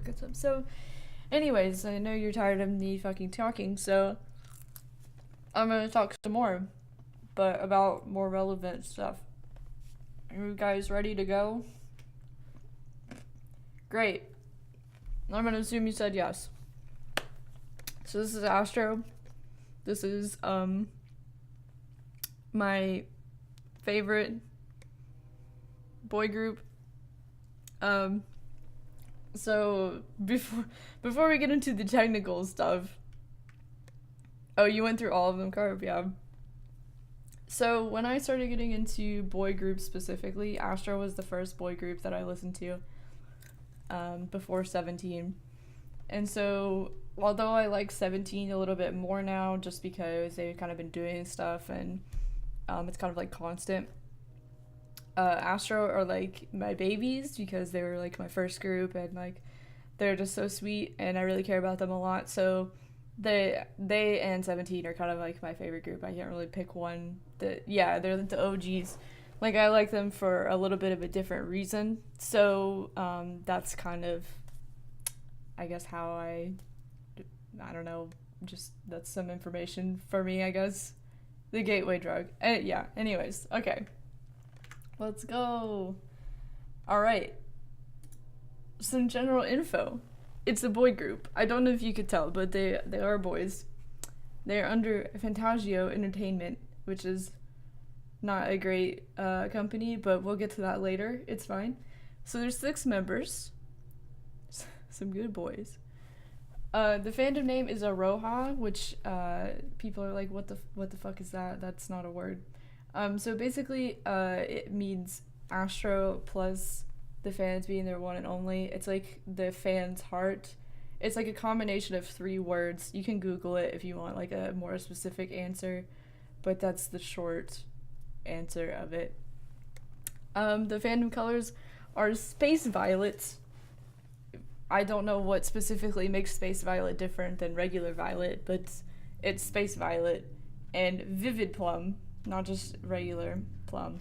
look at them. So, anyways, I know you're tired of me fucking talking, so I'm gonna talk some more, but about more relevant stuff. Are you guys ready to go? Great. I'm gonna assume you said yes. So this is Astro. This is my favorite boy group. So before we get into the technical stuff. Oh, you went through all of them, Carb, yeah. So when I started getting into boy groups specifically, Astro was the first boy group that I listened to before 17. And so although I like 17 a little bit more now just because they've kind of been doing stuff and it's kind of like constant, Astro are like my babies because they were like my first group and like they're just so sweet and I really care about them a lot. So they and 17 are kind of like my favorite group. I can't really pick one. They're the OGs. Like I like them for a little bit of a different reason. So that's kind of, I guess, how I don't know, just that's some information for me, I guess. The gateway drug. Yeah, anyways, okay. Let's go. Alright. Some general info. It's a boy group. I don't know if you could tell, but they are boys. They are under Fantagio Entertainment, which is not a great company, but we'll get to that later. It's fine. So there's 6 members. Some good boys. The fandom name is Aroha, which people are like, what the fuck is that? That's not a word. So basically, it means Astro plus the fans being their one and only. It's like the fan's heart. It's like a combination of 3 words. You can Google it if you want like a more specific answer, but that's the short answer of it. The fandom colors are space violet. I don't know what specifically makes space violet different than regular violet, but it's space violet and vivid plum, not just regular plum.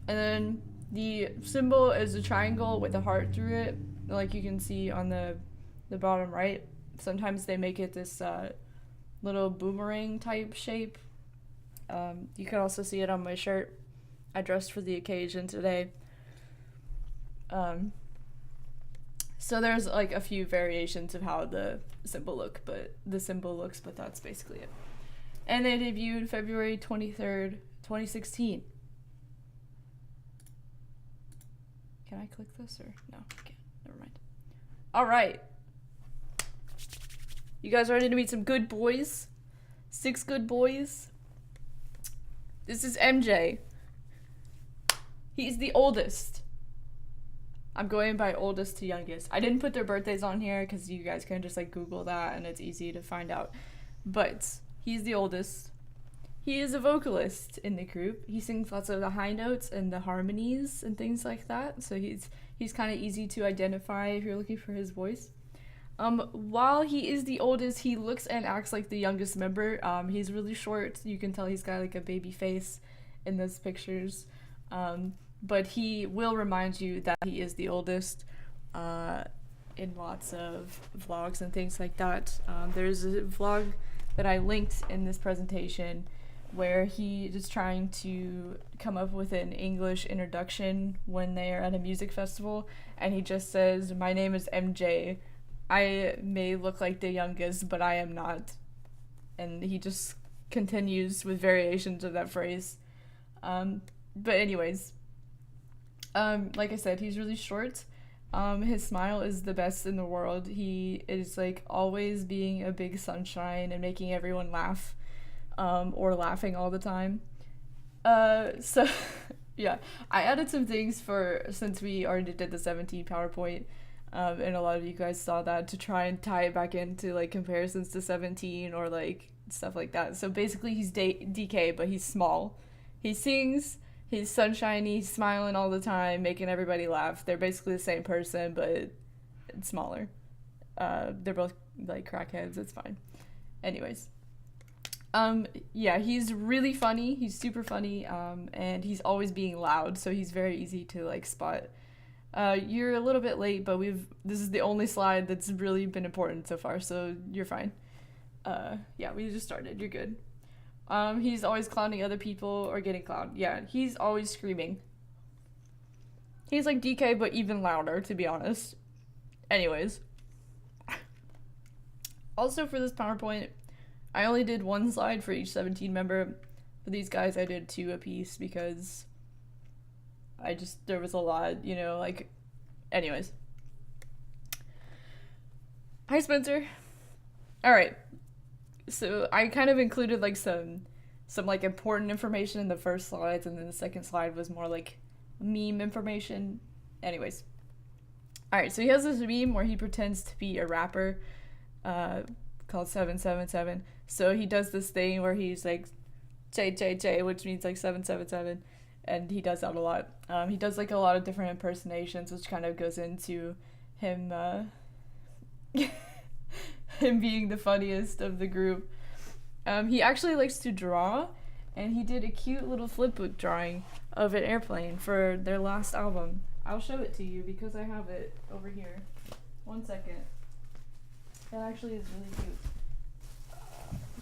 And then the symbol is a triangle with a heart through it, like you can see on the bottom right. Sometimes they make it this little boomerang type shape. You can also see it on my shirt. I dressed for the occasion today. So there's like a few variations of how the symbol looks, but that's basically it. And they debuted February 23rd, 2016. Can I click this or no? Okay, never mind. All right. You guys ready to meet some good boys? 6 good boys. This is MJ. He's the oldest. I'm going by oldest to youngest. I didn't put their birthdays on here because you guys can just like Google that and it's easy to find out. But he's the oldest. He is a vocalist in the group. He sings lots of the high notes and the harmonies and things like that. So he's kind of easy to identify if you're looking for his voice. While he is the oldest, he looks and acts like the youngest member. He's really short. You can tell he's got like a baby face in those pictures. But he will remind you that he is the oldest in lots of vlogs and things like that. There's a vlog that I linked in this presentation where he is trying to come up with an English introduction when they are at a music festival, and he just says, "My name is MJ. I may look like the youngest, but I am not." And he just continues with variations of that phrase. But anyways, like I said, he's really short. His smile is the best in the world. He is like always being a big sunshine and making everyone laugh, or laughing all the time. So yeah, I added some things since we already did the 17 PowerPoint, and a lot of you guys saw that, to try and tie it back into like comparisons to 17 or like stuff like that. So basically he's DK, but he's small. He sings, he's sunshiny, he's smiling all the time, making everybody laugh. They're basically the same person, but it's smaller. They're both like crackheads, it's fine. Anyways. Yeah, he's really funny. He's super funny, and he's always being loud, so he's very easy to like spot. You're a little bit late, but this is the only slide that's really been important so far, so you're fine. Yeah, we just started. You're good. He's always clowning other people or getting clowned. Yeah, he's always screaming. He's like DK, but even louder, to be honest. Anyways. Also, for this PowerPoint, I only did one slide for each 17 member. For these guys, I did 2 apiece because there was a lot, you know, like, anyways. Hi, Spencer. All right. So I kind of included like some like important information in the first slides, and then the second slide was more like meme information. Anyways. All right, so he has this meme where he pretends to be a rapper called 777. So he does this thing where he's like J, which means like 777, and he does that a lot. He does like a lot of different impersonations, which kind of goes into him him being the funniest of the group. He actually likes to draw, and he did a cute little flipbook drawing of an airplane for their last album. I'll show it to you because I have it over here. 1 second. It actually is really cute.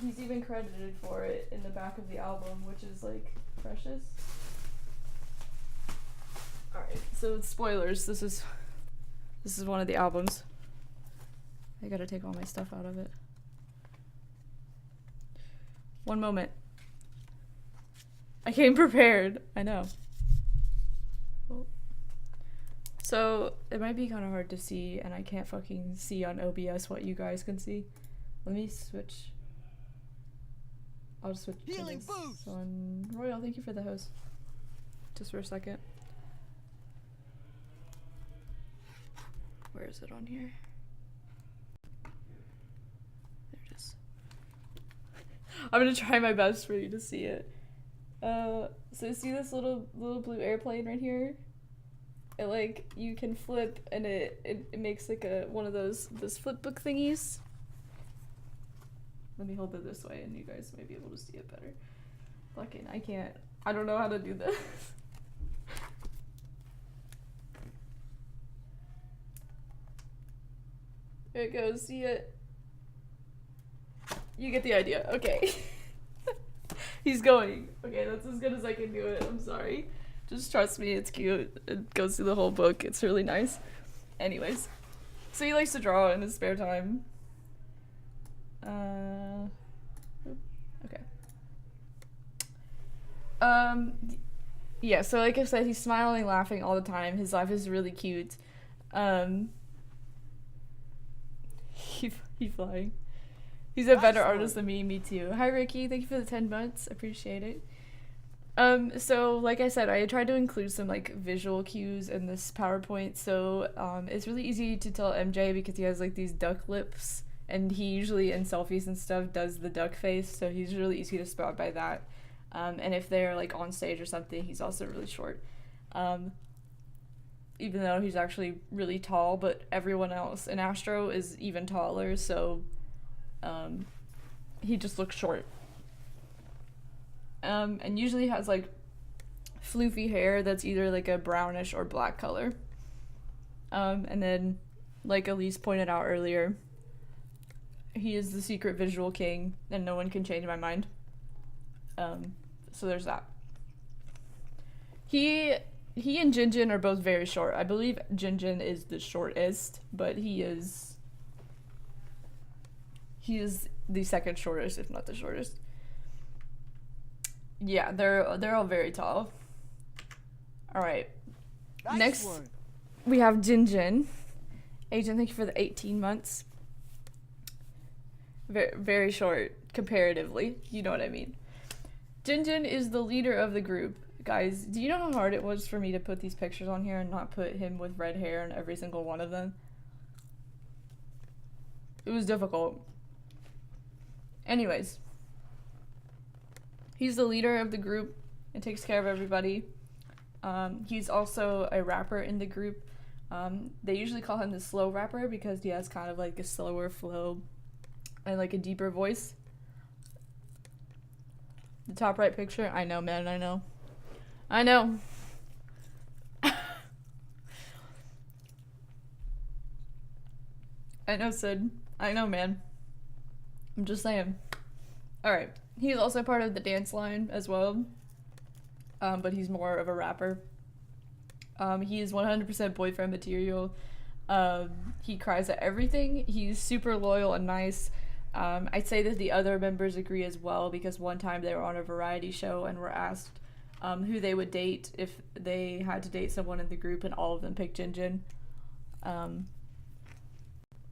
He's even credited for it in the back of the album, which is like precious. Alright, so spoilers. This is one of the albums. I gotta take all my stuff out of it. One moment. I came prepared. I know. Oh. So, it might be kind of hard to see, and I can't fucking see on OBS what you guys can see. Let me switch. I'll just switch to this one. Royal, thank you for the host. Just for a second. Where is it on here? There it is. I'm gonna try my best for you to see it. So see this little blue airplane right here? It like you can flip, and it makes like one of those flip book thingies. Let me hold it this way and you guys may be able to see it better. Fucking, I can't. I don't know how to do this. There it goes, see it? You get the idea, okay. He's going. Okay, that's as good as I can do it, I'm sorry. Just trust me, it's cute. It goes through the whole book, it's really nice. Anyways, so he likes to draw in his spare time. Okay. Yeah, so like I said, he's smiling, laughing all the time. His laugh is really cute. He flying. He's a better artist than me too. Hi Ricky, thank you for the 10 months. Appreciate it. So like I said, I tried to include some like visual cues in this PowerPoint. So it's really easy to tell MJ because he has like these duck lips, and he usually in selfies and stuff does the duck face, so he's really easy to spot by that. And if they're like on stage or something, he's also really short. Even though he's actually really tall, but everyone else in Astro is even taller, so he just looks short. And usually has like floofy hair that's either like a brownish or black color. And then, like Elise pointed out earlier, he is the secret visual king, and no one can change my mind. So there's that. He and Jinjin are both very short. I believe Jinjin is the shortest, but he is the second shortest, if not the shortest. Yeah, they're all very tall. All right. Nice. Next, we have Jinjin. Agent, thank you for the 18 months. Very, very short comparatively. You know what I mean. Jinjin is the leader of the group. Guys, do you know how hard it was for me to put these pictures on here and not put him with red hair in every single one of them? It was difficult. Anyways. He's the leader of the group and takes care of everybody. He's also a rapper in the group. They usually call him the slow rapper because he has kind of like a slower flow and like a deeper voice. The top right picture, I know, man, I know. I know, Sid. I know, man. I'm just saying. Alright. He's also part of the dance line as well. But he's more of a rapper. He is 100% boyfriend material. He cries at everything. He's super loyal and nice. I'd say that the other members agree as well, because one time they were on a variety show and were asked who they would date if they had to date someone in the group, and all of them picked Jin Jin.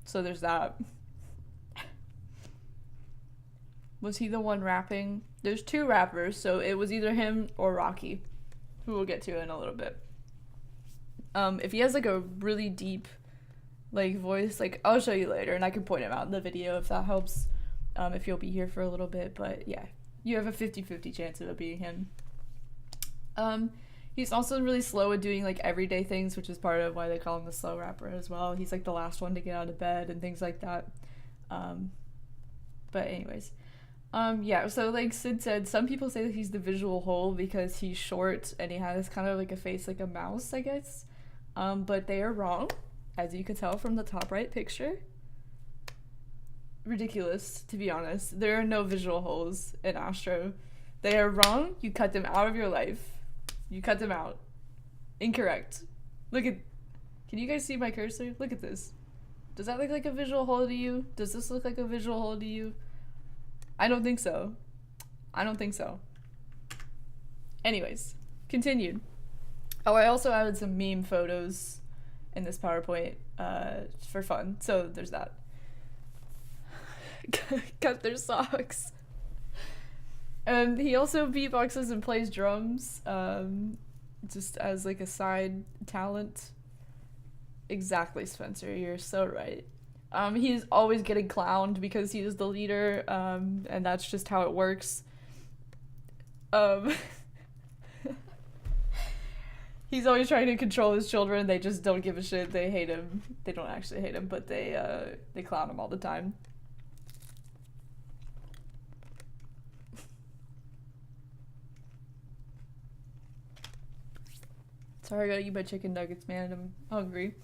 So there's that. Was he the one rapping? There's two rappers, so it was either him or Rocky, who we'll get to in a little bit. If he has like a really deep like voice, like I'll show you later and I can point him out in the video if that helps, if you'll be here for a little bit. But yeah, you have a 50-50 chance of it being him. He's also really slow at doing like everyday things, which is part of why they call him the slow rapper as well. He's like the last one to get out of bed and things like that. But anyways, yeah, so like Sid said, some people say that he's the visual whole because he's short and he has kind of like a face like a mouse, I guess. But they are wrong, as you can tell from the top right picture. Ridiculous, to be honest. There are no visual holes in Astro. They are wrong. You cut them out of your life. You cut them out. Incorrect. Look at... Can you guys see my cursor? Look at this. Does that look like a visual hole to you? Does this look like a visual hole to you? I don't think so. I don't think so. Anyways, continued. Oh, I also added some meme photos in this PowerPoint for fun, so there's that. Cut their socks. And he also beatboxes and plays drums, just as like a side talent. Exactly, Spencer, you're so right. He's always getting clowned because he is the leader, and that's just how it works. He's always trying to control his children. They just don't give a shit. They hate him. They don't actually hate him, but they clown him all the time. Sorry, I gotta eat my chicken nuggets, man. I'm hungry.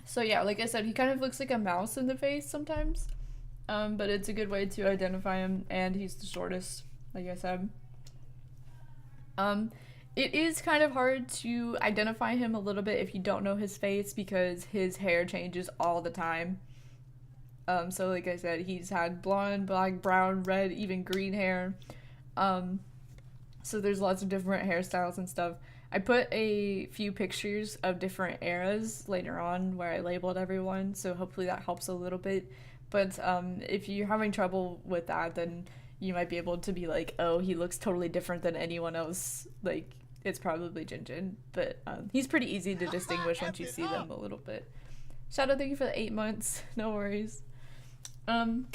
So yeah, like I said, he kind of looks like a mouse in the face sometimes. But it's a good way to identify him, and he's the shortest, like I said. It is kind of hard to identify him a little bit if you don't know his face, because his hair changes all the time. So like I said, he's had blonde, black, brown, red, even green hair. So there's lots of different hairstyles and stuff. I put a few pictures of different eras later on where I labeled everyone, so hopefully that helps a little bit. But if you're having trouble with that, then you might be able to be like, oh, he looks totally different than anyone else. Like, it's probably Jin Jin. But he's pretty easy to distinguish once you see them a little bit. Shadow, thank you for the 8 months. No worries. And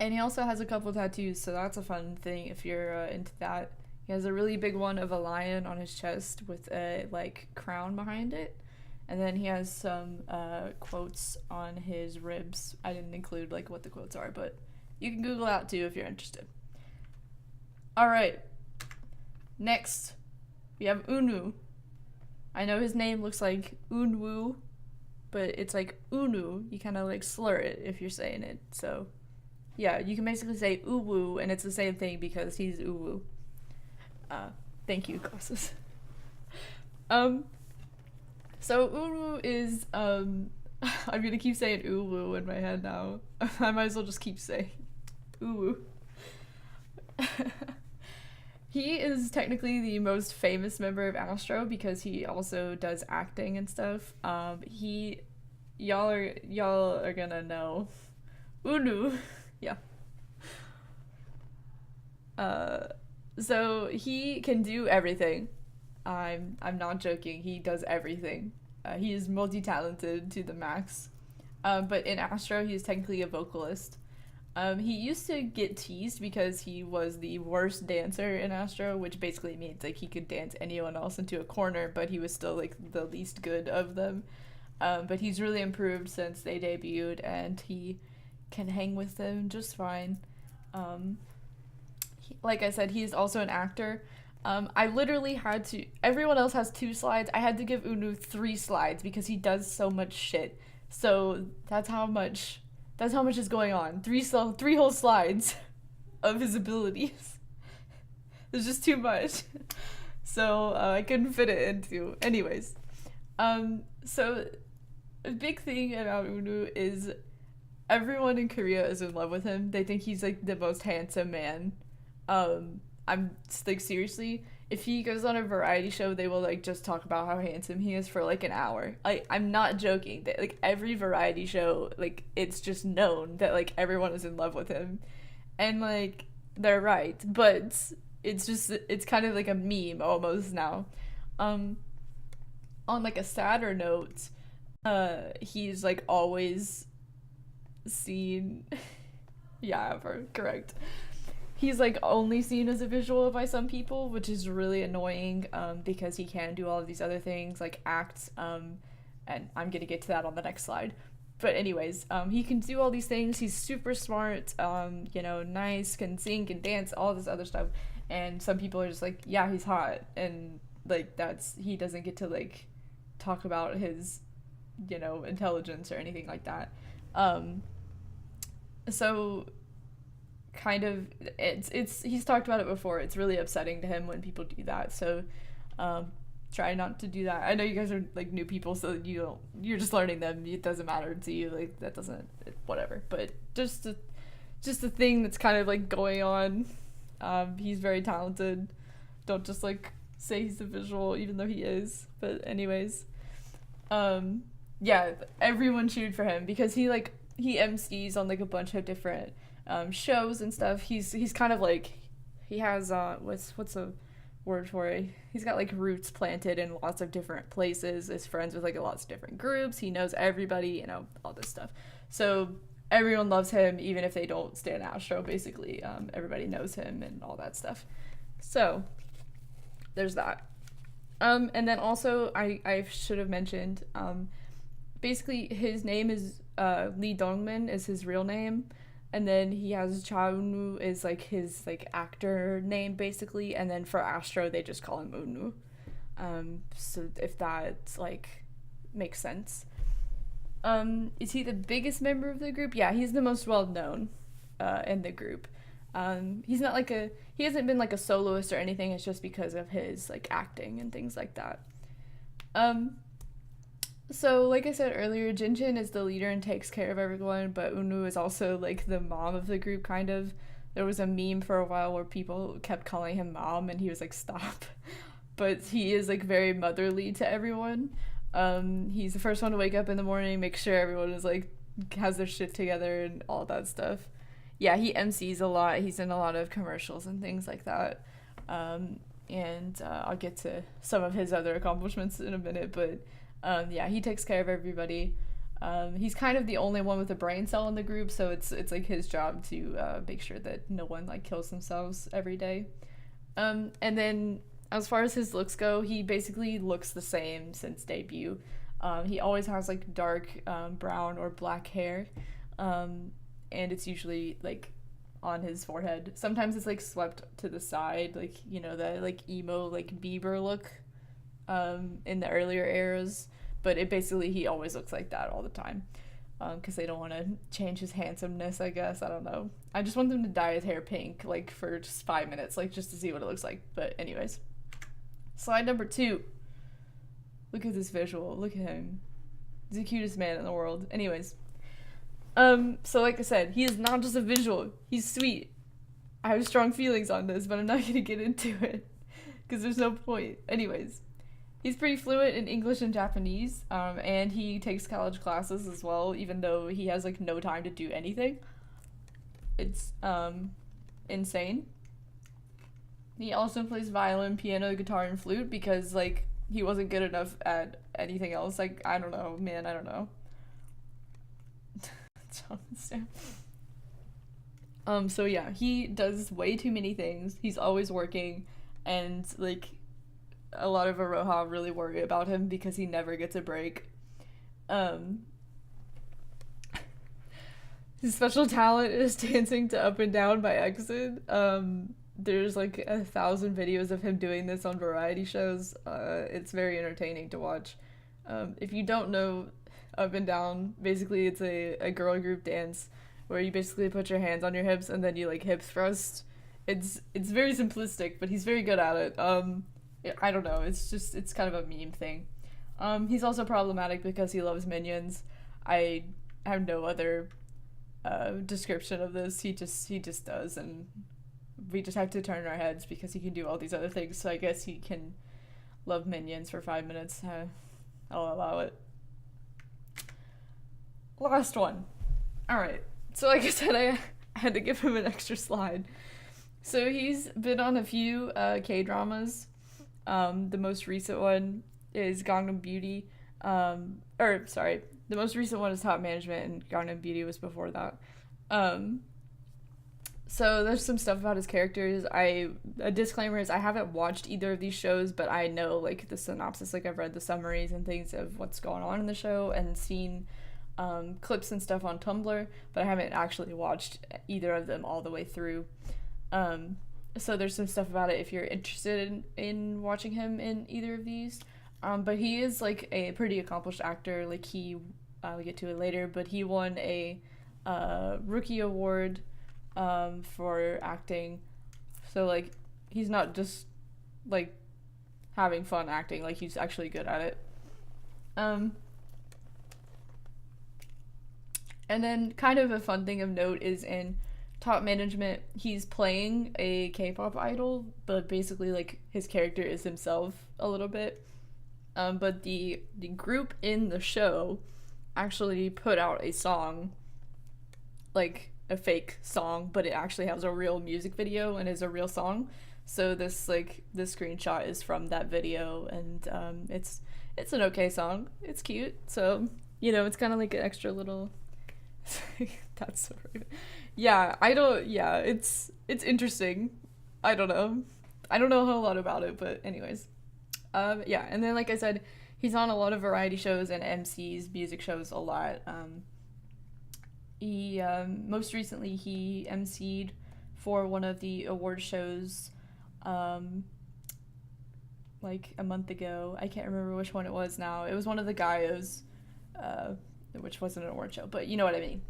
he also has a couple tattoos, so that's a fun thing if you're into that. He has a really big one of a lion on his chest with a, like, crown behind it. And then he has some quotes on his ribs. I didn't include, like, what the quotes are, but you can Google that, too, if you're interested. Alright. Next, we have Eunwoo. I know his name looks like Eunwoo, but it's like Eunwoo. You kind of, like, slur it if you're saying it. So, yeah, you can basically say Uwoo, and it's the same thing because he's Uwoo. Thank you, glasses. So Eunwoo is, I'm gonna keep saying Uwoo in my head now. I might as well just keep saying Uwoo. He is technically the most famous member of Astro because he also does acting and stuff. Y'all are gonna know. Eunwoo, yeah. So he can do everything. I'm not joking. He does everything. He is multi-talented to the max. But in Astro, he's technically a vocalist. He used to get teased because he was the worst dancer in Astro, which basically means like he could dance anyone else into a corner, but he was still like the least good of them. But he's really improved since they debuted, and he can hang with them just fine. Like I said, he's also an actor. I literally had to. Everyone else has 2 slides. I had to give Eunwoo 3 slides because he does so much shit. So that's how much. That's how much is going on. Three whole slides of his abilities. There's just too much. So I couldn't fit it into. Anyways, so a big thing about Eunwoo is everyone in Korea is in love with him. They think he's like the most handsome man. I'm like, seriously, if he goes on a variety show, they will like just talk about how handsome he is for like an hour. I'm not joking. Like every variety show, like it's just known that like everyone is in love with him, and like they're right, but it's kind of like a meme almost now. On like a sadder note, he's like always seen. Yeah, correct. He's like only seen as a visual by some people, which is really annoying, because he can do all of these other things like act, and I'm gonna get to that on the next slide. But anyways, he can do all these things. He's super smart, nice, can sing, can dance, all this other stuff. And some people are just like, yeah, he's hot, and like he doesn't get to like talk about his, intelligence or anything like that. So kind of it's he's talked about it before. It's really upsetting to him when people do that. So try not to do that. I know you guys are like new people, so you're just learning them. It doesn't matter to you. Like that doesn't whatever. But just a thing that's kind of like going on. He's very talented. Don't just like say he's a visual, even though he is. But anyways, yeah, everyone cheered for him because he MCs on like a bunch of different shows and stuff. He's kind of like, he has what's a word for it? He's got like roots planted in lots of different places. Is friends with like lots of different groups. He knows everybody, all this stuff. So everyone loves him, even if they don't stand Astro. Basically, everybody knows him and all that stuff. So there's that. And then also I should have mentioned, basically his name is Lee Dongmin is his real name. And then he has Eunwoo is like his like actor name basically, and then for Astro they just call him Eunwoo. So if that like makes sense. Is he the biggest member of the group? Yeah, he's the most well known in the group. He's not like he hasn't been like a soloist or anything. It's just because of his like acting and things like that. So, like I said earlier, Jinjin is the leader and takes care of everyone, but Eunwoo is also, like, the mom of the group, kind of. There was a meme for a while where people kept calling him mom, and he was like, stop. But he is, like, very motherly to everyone. He's the first one to wake up in the morning, make sure everyone is, like, has their shit together and all that stuff. Yeah, he MCs a lot. He's in a lot of commercials and things like that. And I'll get to some of his other accomplishments in a minute, but... yeah, he takes care of everybody. He's kind of the only one with a brain cell in the group, so it's like his job to make sure that no one like kills themselves every day. And then as far as his looks go, he basically looks the same since debut. He always has like dark brown or black hair, and it's usually like on his forehead. Sometimes it's like swept to the side, like the like emo like Bieber look. In the earlier eras, but he always looks like that all the time, because they don't want to change his handsomeness, I guess. I don't know. I just want them to dye his hair pink, like, for just 5 minutes, like, just to see what it looks like. But anyways. Slide number 2. Look at this visual. Look at him. He's the cutest man in the world. Anyways. So like I said, he is not just a visual. He's sweet. I have strong feelings on this, but I'm not gonna get into it, because there's no point. Anyways. He's pretty fluent in English and Japanese, and he takes college classes as well, even though he has, like, no time to do anything. It's, insane. He also plays violin, piano, guitar, and flute because, like, he wasn't good enough at anything else. Like, I don't know, man, I don't know. So yeah, he does way too many things. He's always working, and, like... a lot of Aroha really worry about him because he never gets a break. His special talent is dancing to Up and Down by Exit. there's like 1,000 videos of him doing this on variety shows. It's very entertaining to watch. If you don't know Up and Down, basically it's a girl group dance where you basically put your hands on your hips and then you like hip thrust. It's very simplistic, but he's very good at it. I don't know. It's kind of a meme thing. He's also problematic because he loves minions. I have no other description of this. He just does, and we just have to turn our heads because he can do all these other things. So I guess he can love minions for 5 minutes. I'll allow it. Last one. All right. So like I said, I had to give him an extra slide. So he's been on a few K-dramas. The most recent one is Gangnam Beauty. The most recent one is Top Management, and Gangnam Beauty was before that. So there's some stuff about his characters. A disclaimer is I haven't watched either of these shows, but I know like the synopsis. Like I've read the summaries and things of what's going on in the show and seen clips and stuff on Tumblr, but I haven't actually watched either of them all the way through. So there's some stuff about it if you're interested in watching him in either of these. But he is like a pretty accomplished actor. Like we'll get to it later, but he won a rookie award for acting. So like he's not just like having fun acting, like he's actually good at it. And then kind of a fun thing of note is in Top Management, he's playing a K-pop idol, but basically like his character is himself a little bit. But the group in the show actually put out a song, like a fake song, but it actually has a real music video and is a real song. So this screenshot is from that video, and it's an okay song. It's cute. So, it's kind of like an extra little that's so rude. It's interesting. I don't know a whole lot about it, but anyways. And then like I said, he's on a lot of variety shows and MCs music shows a lot. He most recently he MC'd for one of the award shows like a month ago. I can't remember which one it was now. It was one of the Gaios, which wasn't an award show, but you know what I mean.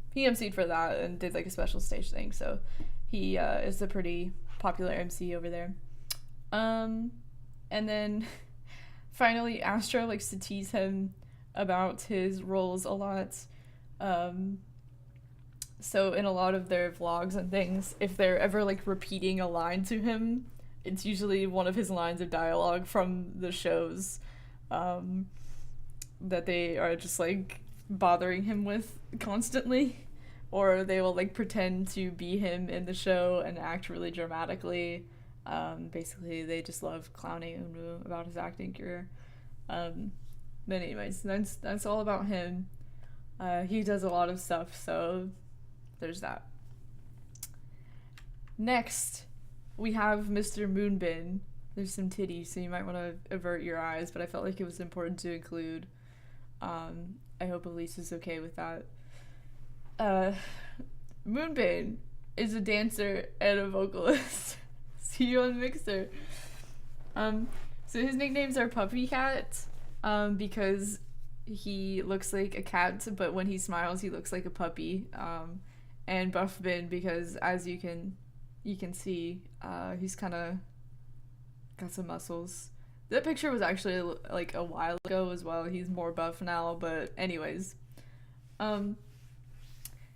He MC'd for that and did like a special stage thing, so he is a pretty popular MC over there. And then finally Astro likes to tease him about his roles a lot. So in a lot of their vlogs and things, if they're ever like repeating a line to him, it's usually one of his lines of dialogue from the shows that they are just like bothering him with constantly, or they will like pretend to be him in the show and act really dramatically. Basically they just love clowning Eunwoo about his acting career. But anyways, that's all about him. He does a lot of stuff, so there's that. Next we have Mr. Moonbin. There's some titties, so you might want to avert your eyes, but I felt like it was important to include. I hope Elise is okay with that. Moonbin is a dancer and a vocalist. See you on Mixer. So his nicknames are Puppy Cat, because he looks like a cat, but when he smiles, he looks like a puppy. And Buffbin because, as you can see, he's kind of got some muscles. That picture was actually like a while ago as well. He's more buff now, but anyways.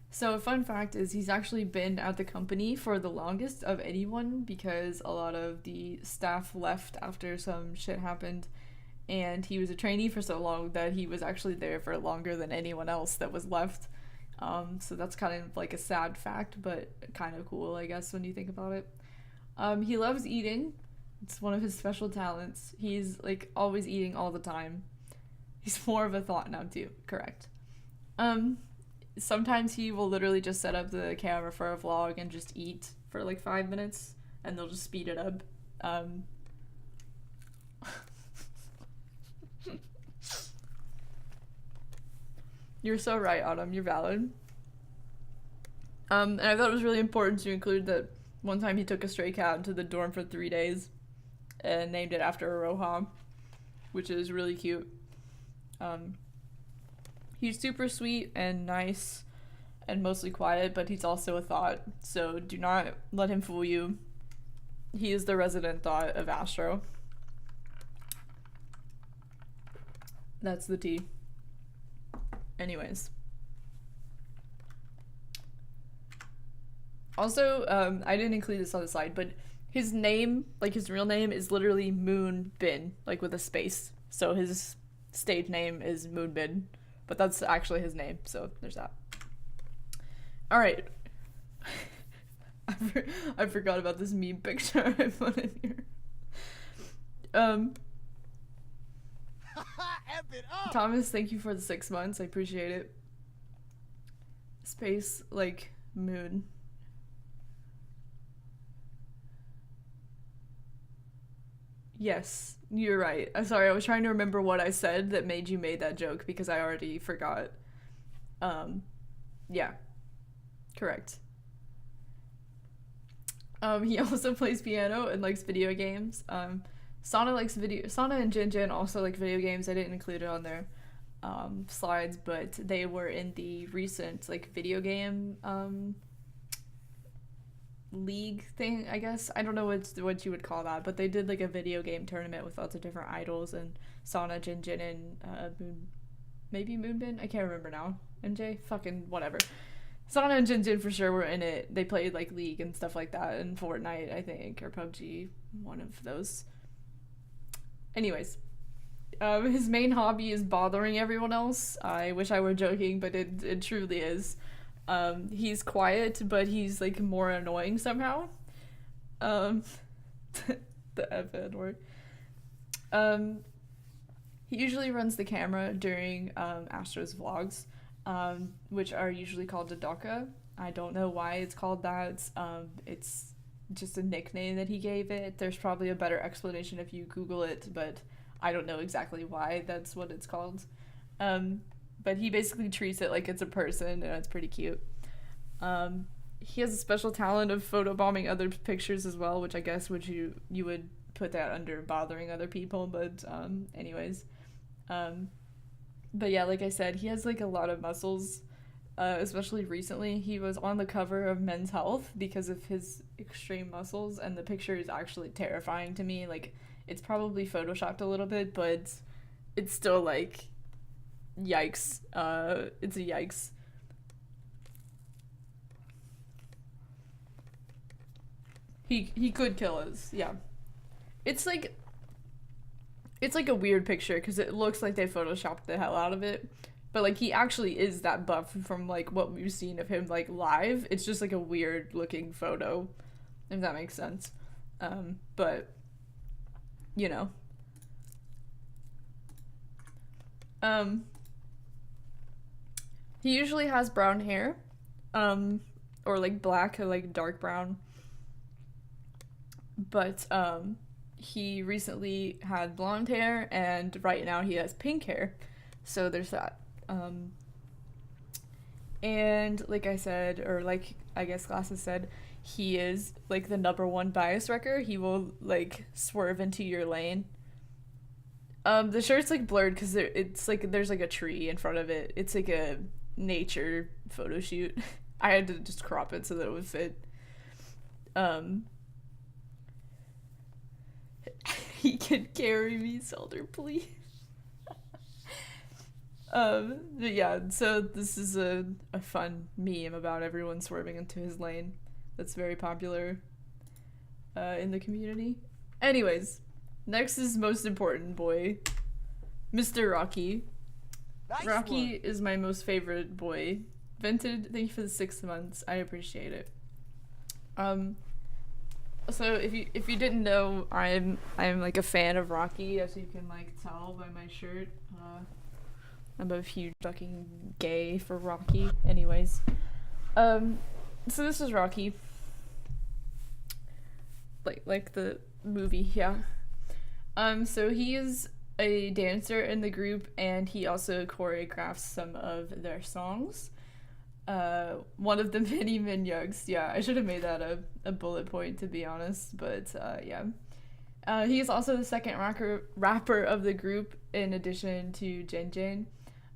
So a fun fact is he's actually been at the company for the longest of anyone because a lot of the staff left after some shit happened, and he was a trainee for so long that he was actually there for longer than anyone else that was left. So that's kind of like a sad fact, but kind of cool, I guess, when you think about it. He loves eating. It's one of his special talents. He's like always eating all the time. He's more of a thought now too, correct. Sometimes he will literally just set up the camera for a vlog and just eat for like 5 minutes, and they'll just speed it up. You're so right, Autumn. You're valid. And I thought it was really important to include that One time he took a stray cat into the dorm for 3 days and named it after a Roham, which is really cute. He's super sweet and nice and mostly quiet, but he's also a thought, so do not let him fool you. He is the resident thought of Astro. That's the tea. Anyways. Also, I didn't include this on the slide, but his name, like his real name, is literally Moonbin, like with a space. So his stage name is Moonbin, but that's actually his name, so there's that. Alright. I forgot about this meme picture I put in here. Thomas, thank you for the 6 months. I appreciate it. Space, like, moon. Yes, you're right. I'm sorry, I was trying to remember what I said that made you made that joke because I already forgot. Yeah. Correct. He also plays piano and likes video games. Sana and Jinjin also like video games. I didn't include it on their slides, but they were in the recent like video game league thing, I guess. I don't know what you would call that, but they did like a video game tournament with lots of different idols, and Sana, Jinjin, and maybe Moonbin? I can't remember now. MJ? Fucking whatever. Sana and Jinjin for sure were in it. They played like League and stuff like that, and Fortnite, I think, or PUBG, one of those. Anyways, his main hobby is bothering everyone else. I wish I were joking, but it truly is. He's quiet, but he's like more annoying somehow. The F word. He usually runs the camera during Astro's vlogs, which are usually called Dodaka. I don't know why it's called that. It's just a nickname that he gave it. There's probably a better explanation if you Google it, but I don't know exactly why that's what it's called. But he basically treats it like it's a person, and it's pretty cute. He has a special talent of photobombing other pictures as well, which I guess you would put that under bothering other people, but anyways. But yeah, like I said, he has like a lot of muscles, especially recently. He was on the cover of Men's Health because of his extreme muscles, and the picture is actually terrifying to me. Like, it's probably photoshopped a little bit, but it's still like, yikes. It's a yikes. He could kill us, yeah. It's like a weird picture because it looks like they photoshopped the hell out of it, but like he actually is that buff from like what we've seen of him like live. It's just like a weird looking photo, if that makes sense. But you know. He usually has brown hair, or like black or like dark brown. But he recently had blonde hair, and right now he has pink hair. So there's that. And like I said, or like I guess Glasses said, he is like the #1 bias wrecker. He will like swerve into your lane. The shirt's like blurred because it's like there's like a tree in front of it. It's like a nature photo shoot. I had to just crop it so that it would fit. He can carry me, Zelda, please. But yeah, so this is a fun meme about everyone swerving into his lane. That's very popular in the community. Anyways, next is most important boy, Mr. Rocky. Nice Rocky one. Is my most favorite boy. Vented, thank you for the 6 months. I appreciate it. So if you didn't know, I'm like a fan of Rocky, as you can like tell by my shirt. I'm a huge fucking gay for Rocky. Anyways, so this is Rocky. Like the movie, yeah. So he is a dancer in the group, and he also choreographs some of their songs. one of the many Minhyuks. Yeah, I should have made that a bullet point, to be honest, but yeah. He's also the second rapper of the group in addition to Jin Jin.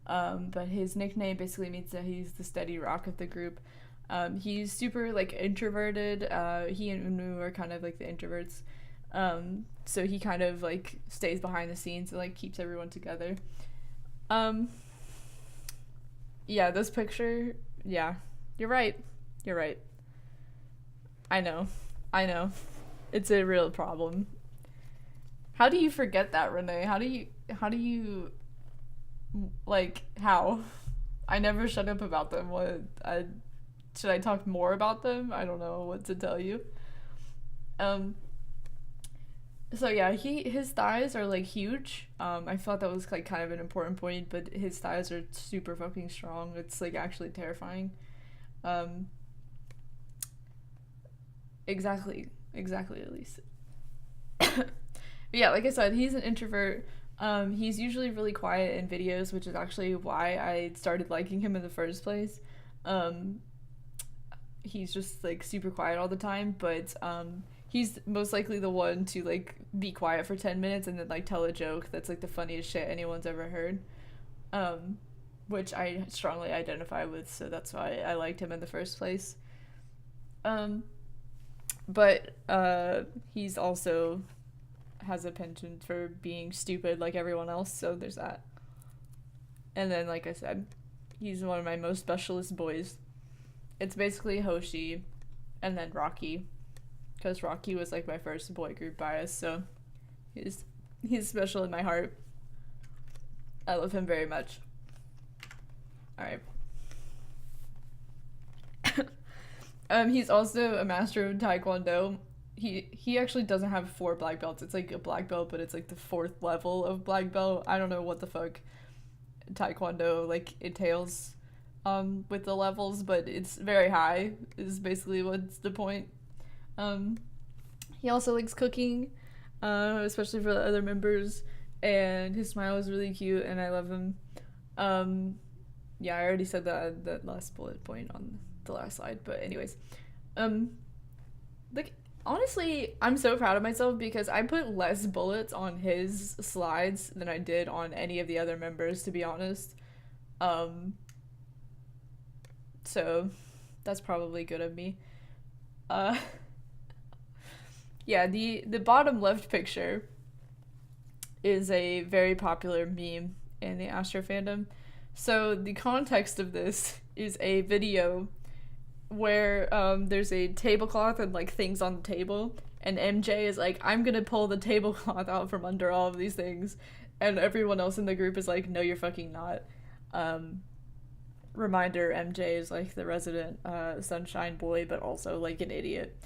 But his nickname basically means that he's the steady rock of the group. He's super like introverted. He and Eunwoo are kind of like the introverts. So he kind of like stays behind the scenes and like keeps everyone together. Yeah, this picture, yeah, you're right. You're right. I know. It's a real problem. How do you forget that, Renee? How do you like, how? I never shut up about them. Should I talk more about them? I don't know what to tell you. So yeah, his thighs are like huge. I thought that was like kind of an important point, but his thighs are super fucking strong. It's like actually terrifying. Exactly, at least. Yeah, like I said, he's an introvert. He's usually really quiet in videos, which is actually why I started liking him in the first place. He's just like super quiet all the time, but he's most likely the one to like be quiet for 10 minutes and then like tell a joke that's like the funniest shit anyone's ever heard. Which I strongly identify with, so that's why I liked him in the first place. But he's also has a penchant for being stupid like everyone else, so there's that. And then, like I said, he's one of my most specialist boys. It's basically Hoshi and then Rocky, because Rocky was like my first boy group bias, so he's special in my heart. I love him very much. Alright. He's also a master of Taekwondo. He actually doesn't have 4 black belts. It's like a black belt, but it's like the 4th level of black belt. I don't know what the fuck Taekwondo like entails with the levels, but it's very high is basically what's the point. He also likes cooking, especially for the other members, and his smile is really cute and I love him. Yeah, I already said that last bullet point on the last slide, but anyways. Like, honestly, I'm so proud of myself because I put less bullets on his slides than I did on any of the other members, to be honest. So that's probably good of me. Yeah, the bottom left picture is a very popular meme in the Astro fandom. So the context of this is a video where there's a tablecloth and like things on the table, and MJ is like, I'm gonna pull the tablecloth out from under all of these things, and everyone else in the group is like, no, you're fucking not. Reminder, MJ is like the resident sunshine boy, but also like an idiot.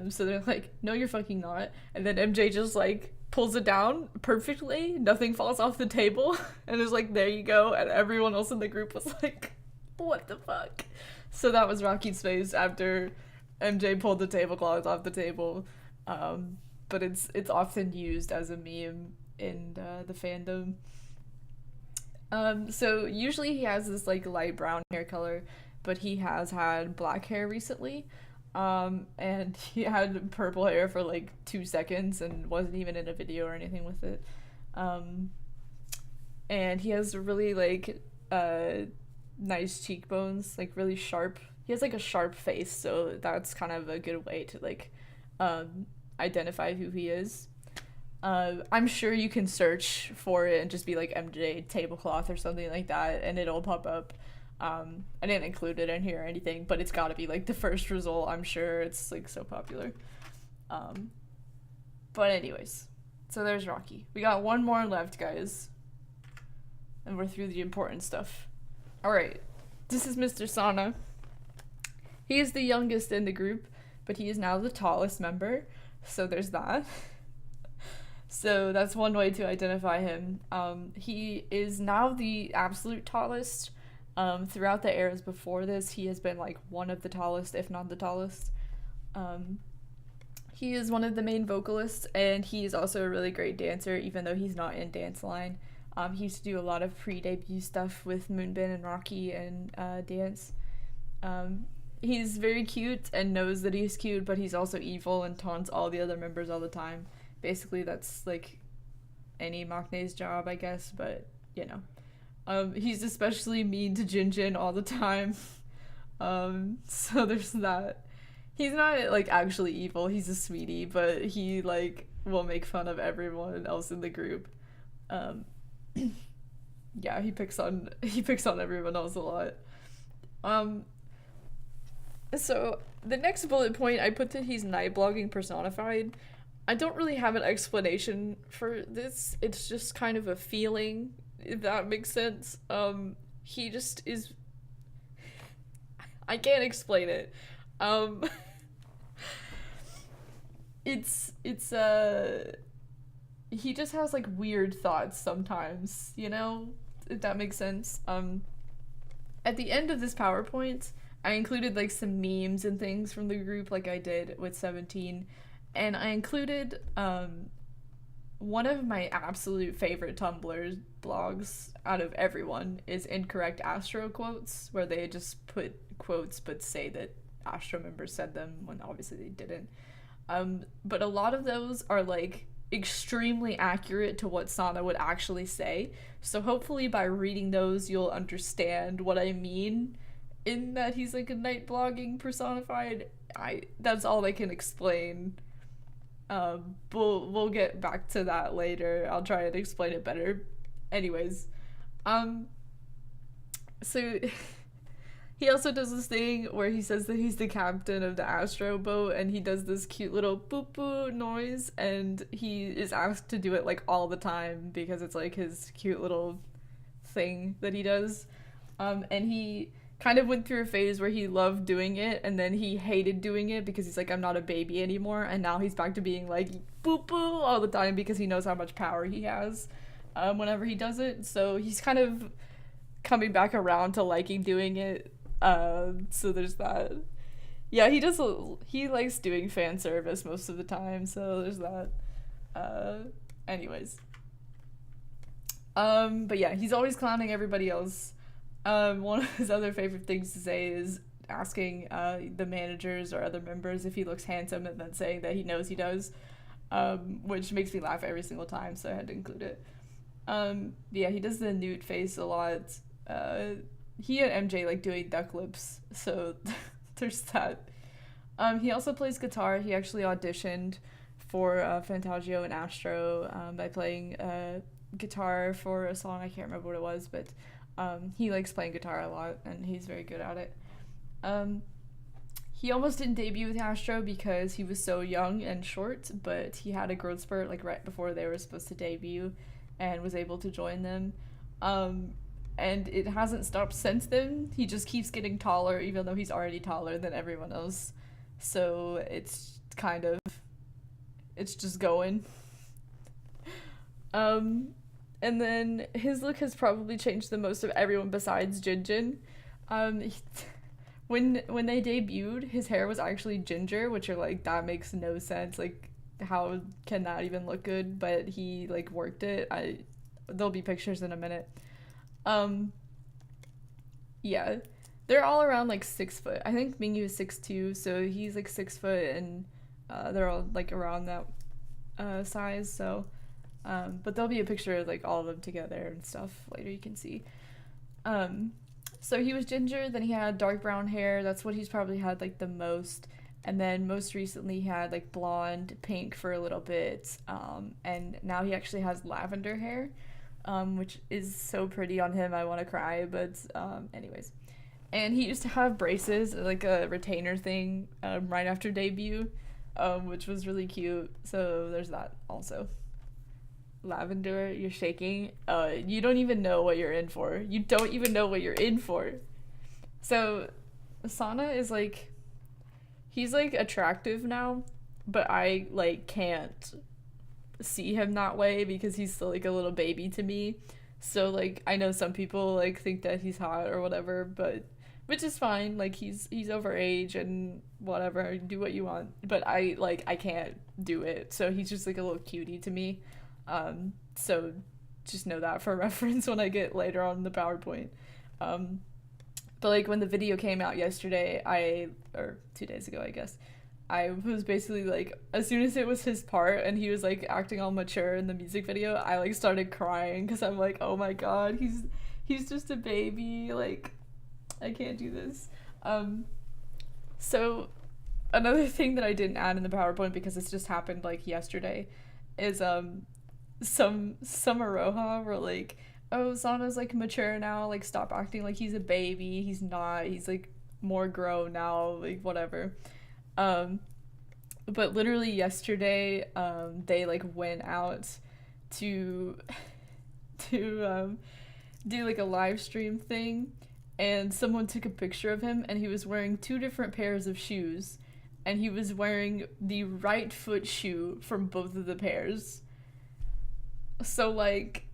So they're like, no, you're fucking not. And then MJ just like pulls it down perfectly, nothing falls off the table, and is like, there you go. And everyone else in the group was like, what the fuck? So that was Rocky's face after MJ pulled the tablecloth off the table. But it's often used as a meme in the fandom. So usually he has this like light brown hair color, but he has had black hair recently. And he had purple hair for like 2 seconds and wasn't even in a video or anything with it. And he has really like nice cheekbones, like really sharp. He has like a sharp face, so that's kind of a good way to like identify who he is. I'm sure you can search for it and just be like MJ tablecloth or something like that, and it'll pop up. I didn't include it in here or anything, but it's got to be like the first result. I'm sure it's like so popular. But anyways, so there's Rocky. We got one more left, guys, and we're through the important stuff. All right, this is Mr. Sana. He is the youngest in the group, but he is now the tallest member, so there's that. So that's one way to identify him. He is now the absolute tallest. Throughout the eras before this, he has been like one of the tallest, if not the tallest. He is one of the main vocalists, and he is also a really great dancer, even though he's not in dance line. He used to do a lot of pre-debut stuff with Moonbin and Rocky and dance. He's very cute and knows that he's cute, but he's also evil and taunts all the other members all the time. Basically, that's like any Maknae's job, I guess, but you know. He's especially mean to Jinjin all the time. So there's that. He's not like actually evil, he's a sweetie, but he like will make fun of everyone else in the group. Um yeah, he picks on everyone else a lot. Um so the next bullet point I put that he's night blogging personified. I don't really have an explanation for this. It's just kind of a feeling, if that makes sense. He just is. I can't explain it. It's he just has like weird thoughts sometimes, you know, if that makes sense. At the end of this PowerPoint, I included like some memes and things from the group, like I did with 17, and I included one of my absolute favorite Tumblr blogs out of everyone is Incorrect Astro Quotes, where they just put quotes but say that Astro members said them when obviously they didn't. But a lot of those are like extremely accurate to what Sana would actually say. So hopefully by reading those you'll understand what I mean in that he's like a night blogging personified. That's all I can explain. We'll get back to that later. I'll try and explain it better. Anyways, so he also does this thing where he says that he's the captain of the Astro boat, and he does this cute little boop boop noise, and he is asked to do it like all the time because it's like his cute little thing that he does. And he kind of went through a phase where he loved doing it, and then he hated doing it because he's like, I'm not a baby anymore, and now he's back to being like boop boop all the time because he knows how much power he has whenever he does it. So he's kind of coming back around to liking doing it. So there's that. Yeah, he likes doing fan service most of the time, so there's that. Anyways. But yeah, he's always clowning everybody else. One of his other favorite things to say is asking the managers or other members if he looks handsome and then saying that he knows he does, which makes me laugh every single time, so I had to include it. Yeah, he does the nude face a lot. He and MJ like doing duck lips, so there's that. He also plays guitar. He actually auditioned for Fantagio and Astro by playing guitar for a song. I can't remember what it was, but he likes playing guitar a lot, and he's very good at it. He almost didn't debut with Astro because he was so young and short, but he had a growth spurt like right before they were supposed to debut and was able to join them. And it hasn't stopped since then. He just keeps getting taller, even though he's already taller than everyone else. So it's just going. And then his look has probably changed the most of everyone besides Jinjin. When they debuted, his hair was actually ginger, which are like, that makes no sense. Like, how can that even look good? But he like worked it. There'll be pictures in a minute. Yeah, they're all around like 6 foot. I think Minhyuk is 6'2", so he's like 6 foot, and they're all like around that size. So, but there'll be a picture of like all of them together and stuff later. You can see. So he was ginger. Then he had dark brown hair. That's what he's probably had like the most. And then most recently he had like blonde, pink for a little bit. And now he actually has lavender hair. Which is so pretty on him, I want to cry, but anyways. And he used to have braces, like a retainer thing, right after debut, which was really cute, so there's that also. Lavender, you're shaking. You don't even know what you're in for. You don't even know what you're in for. So, Sana is like, he's like attractive now, but I like can't see him that way because he's still like a little baby to me. So like I know some people like think that he's hot or whatever, but which is fine. Like he's over age and whatever, do what you want. But I can't do it. So he's just like a little cutie to me. So just know that for reference when I get later on in the PowerPoint. But But like when the video came out yesterday, or 2 days ago, I guess, I was basically like, as soon as it was his part and he was like acting all mature in the music video, I like started crying because I'm like, oh my god, he's just a baby. Like, I can't do this. So another thing that I didn't add in the PowerPoint because it's just happened like yesterday is some Aroha were like, oh, Sana's like mature now, like stop acting like he's a baby. He's not. He's like more grown now, like whatever. But literally yesterday, they like went out to to do like a live stream thing, and someone took a picture of him, and he was wearing two different pairs of shoes, and he was wearing the right foot shoe from both of the pairs. So like,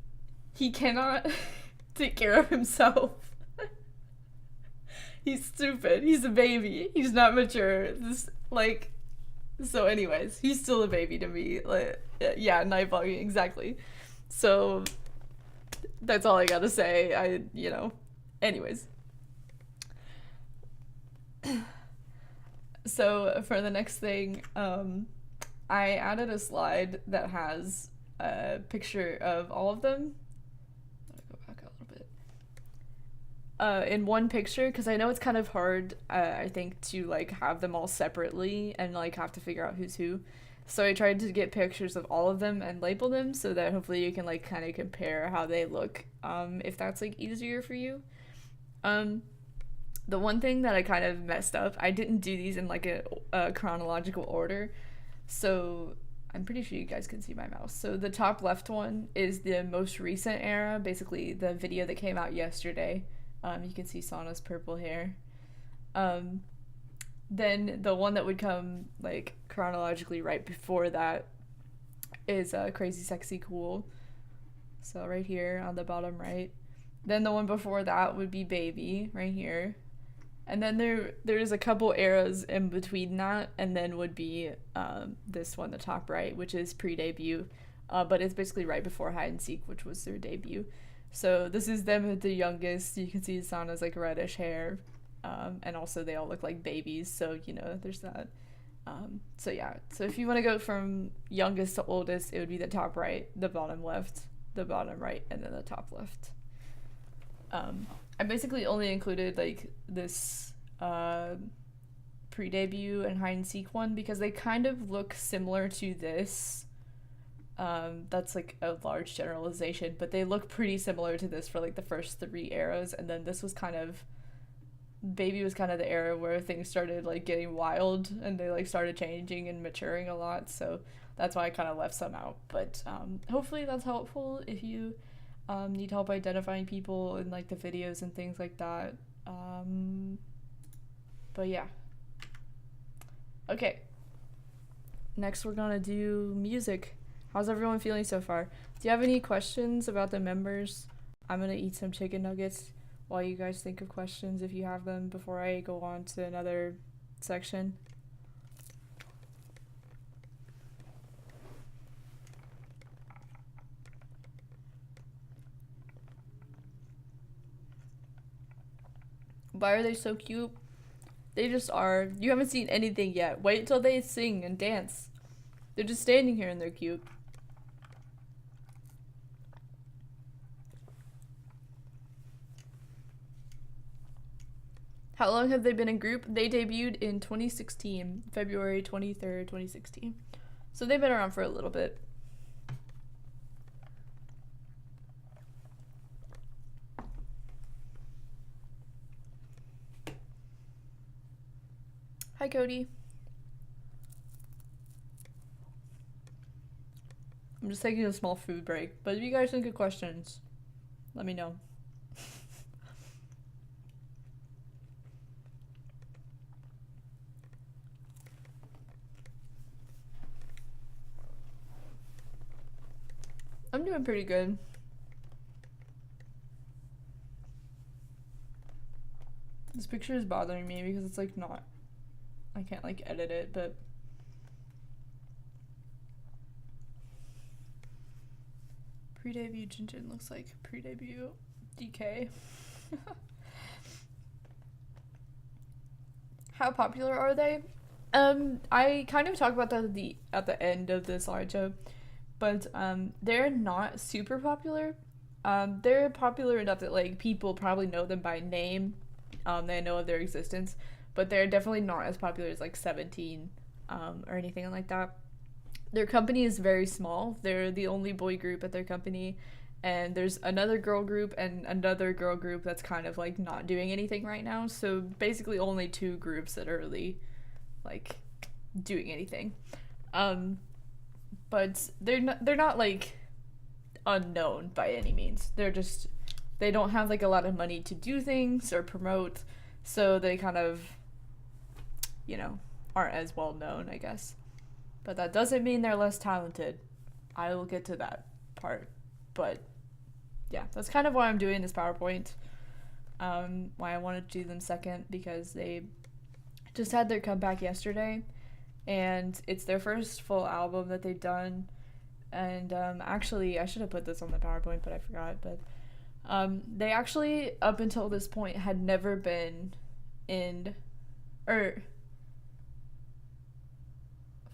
he cannot take care of himself. He's stupid. He's a baby. He's not mature. This like, so anyways, he's still a baby to me. Like, yeah, night vlogging, exactly. So that's all I gotta say. Anyways. So for the next thing, I added a slide that has a picture of all of them. Go back a little bit. In one picture, because I know it's kind of hard, I think, to like have them all separately and like have to figure out who's who. So I tried to get pictures of all of them and label them so that hopefully you can like kind of compare how they look, if that's like easier for you. The one thing that I kind of messed up, I didn't do these in like a chronological order, so I'm pretty sure you guys can see my mouse. So the top left one is the most recent era, basically the video that came out yesterday. You can see Sana's purple hair. Then the one that would come like chronologically right before that is Crazy Sexy Cool. So right here on the bottom right. Then the one before that would be Baby right here. And then there's a couple eras in between that, and then would be this one, the top right, which is pre-debut, but it's basically right before Hide and Seek, which was their debut. So this is them at the youngest. You can see Sana's like reddish hair, and also they all look like babies, so you know there's that. So yeah, so if you want to go from youngest to oldest, it would be the top right, the bottom left, the bottom right, and then the top left. I basically only included like this pre-debut and hide and seek one because they kind of look similar to this. That's like a large generalization, but they look pretty similar to this for like the first 3 eras, and then this was kind of, Baby was kind of the era where things started like getting wild and they like started changing and maturing a lot, so that's why I kind of left some out. But hopefully that's helpful if you need help identifying people in like the videos and things like that. But yeah. Okay. Next we're gonna do music. How's everyone feeling so far? Do you have any questions about the members? I'm gonna eat some chicken nuggets while you guys think of questions if you have them before I go on to another section. Why are they so cute? They just are. You haven't seen anything yet. Wait till they sing and dance. They're just standing here and they're cute. How long have they been in group? They debuted in 2016, February 23rd, 2016. So they've been around for a little bit. Hi, Cody. I'm just taking a small food break, but if you guys think of questions, let me know. I'm doing pretty good. This picture is bothering me because it's like not, I can't like edit it, but pre-debut Jinjin looks like pre-debut DK. How popular are they? I kind of talk about that at the end of the slideshow, but they're not super popular. They're popular enough that like people probably know them by name. They know of their existence, but they're definitely not as popular as like 17, or anything like that. Their company is very small. They're the only boy group at their company, and there's another girl group and another girl group that's kind of like not doing anything right now. So basically, only two groups that are really like doing anything. But they're not like unknown by any means. They don't have like a lot of money to do things or promote, so they kind of, aren't as well known, I guess. But that doesn't mean they're less talented. I will get to that part. But yeah, that's kind of why I'm doing this PowerPoint. Why I wanted to do them second, because they just had their comeback yesterday, and it's their first full album that they've done. And actually, I should have put this on the PowerPoint, but I forgot. But they actually, up until this point, had never been in, or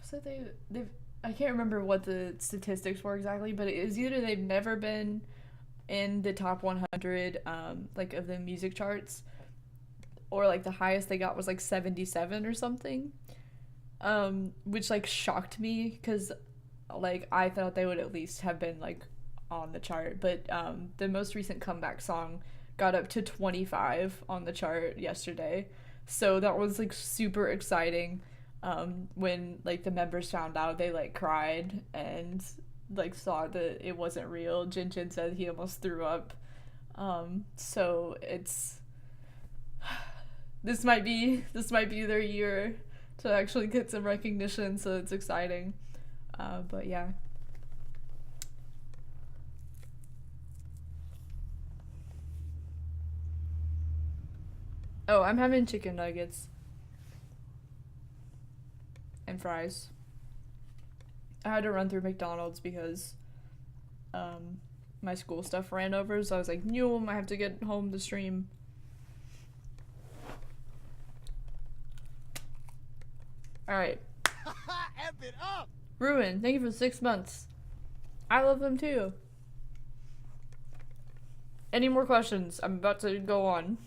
so they've I can't remember what the statistics were exactly, but it was either they've never been in the top 100 like of the music charts, or like the highest they got was like 77 or something, which like shocked me, because like I thought they would at least have been like on the chart. But the most recent comeback song got up to 25 on the chart yesterday, so that was like super exciting. When like the members found out, they like cried and like saw that it wasn't real. Jin Jin said he almost threw up. So it's this might be their year to actually get some recognition, so it's exciting. But yeah. Oh, I'm having chicken nuggets and fries. I had to run through McDonald's because my school stuff ran over, so I was like, no, I have to get home to stream. Alright. Ruin, thank you for 6 months. I love them too. Any more questions? I'm about to go on.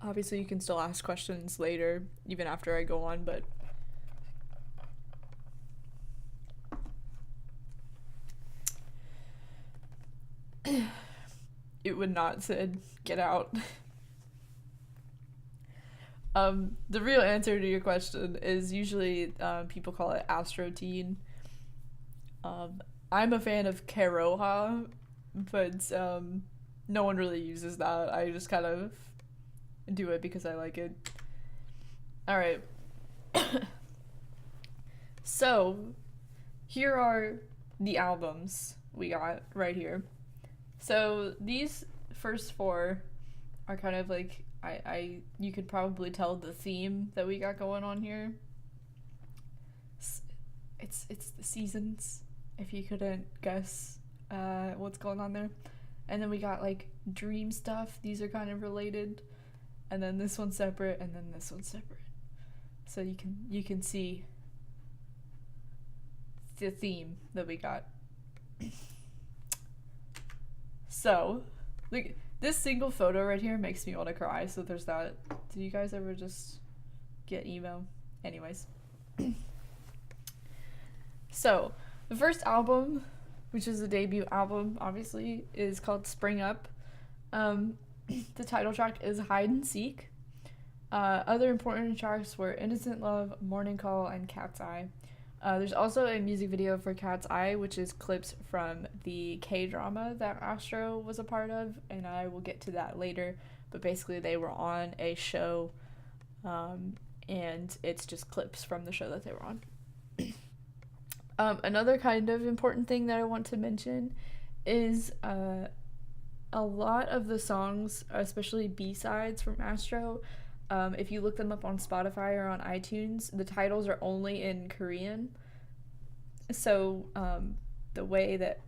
Obviously, you can still ask questions later, even after I go on, but it would not said get out. The real answer to your question is usually people call it Astro Teen. I'm a fan of Keroha, but no one really uses that. I just kind of do it because I like it. Alright. So, here are the albums we got right here. So, these first four are kind of like, you could probably tell the theme that we got going on here. It's the seasons, if you couldn't guess what's going on there. And then we got like dream stuff. These are kind of related. And then this one's separate, and then this one's separate. So you can see the theme that we got. So, like, this single photo right here makes me want to cry, so there's that. Did you guys ever just get emo? Anyways. So, the first album, which is the debut album, obviously, is called Spring Up. The title track is Hide and Seek. Other important tracks were Innocent Love, Morning Call, and Cat's Eye. There's also a music video for Cat's Eye, which is clips from the K-drama that Astro was a part of, and I will get to that later. But basically they were on a show, and it's just clips from the show that they were on. Another kind of important thing that I want to mention is a lot of the songs, especially B-sides from Astro, if you look them up on Spotify or on iTunes, the titles are only in Korean. So the way that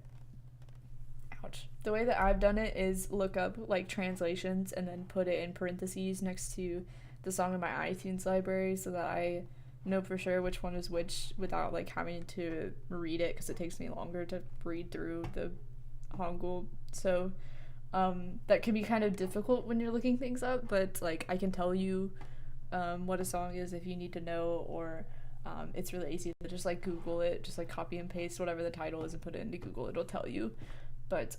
the way that I've done it is look up like translations and then put it in parentheses next to the song in my iTunes library so that I know for sure which one is which without like having to read it, because it takes me longer to read through the Hangul. So that can be kind of difficult when you're looking things up, but like I can tell you what a song is if you need to know, or it's really easy to just like Google it, just like copy and paste whatever the title is and put it into Google, it'll tell you. But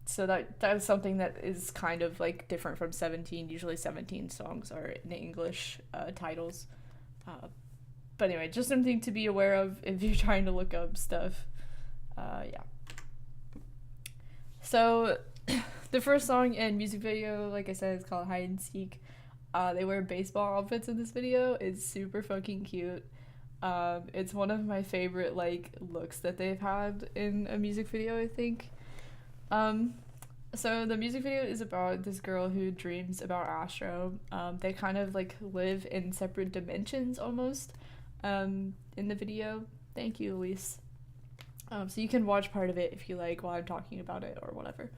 so that's something that is kind of like different from 17. Usually 17 songs are in English titles. But anyway, just something to be aware of if you're trying to look up stuff. Yeah. So the first song and music video, like I said, is called Hide and Seek. They wear baseball outfits in this video. It's super fucking cute. It's one of my favorite like looks that they've had in a music video, I think. So the music video is about this girl who dreams about Astro. They kind of like live in separate dimensions almost in the video. Thank you, Elise. So you can watch part of it if you like while I'm talking about it or whatever.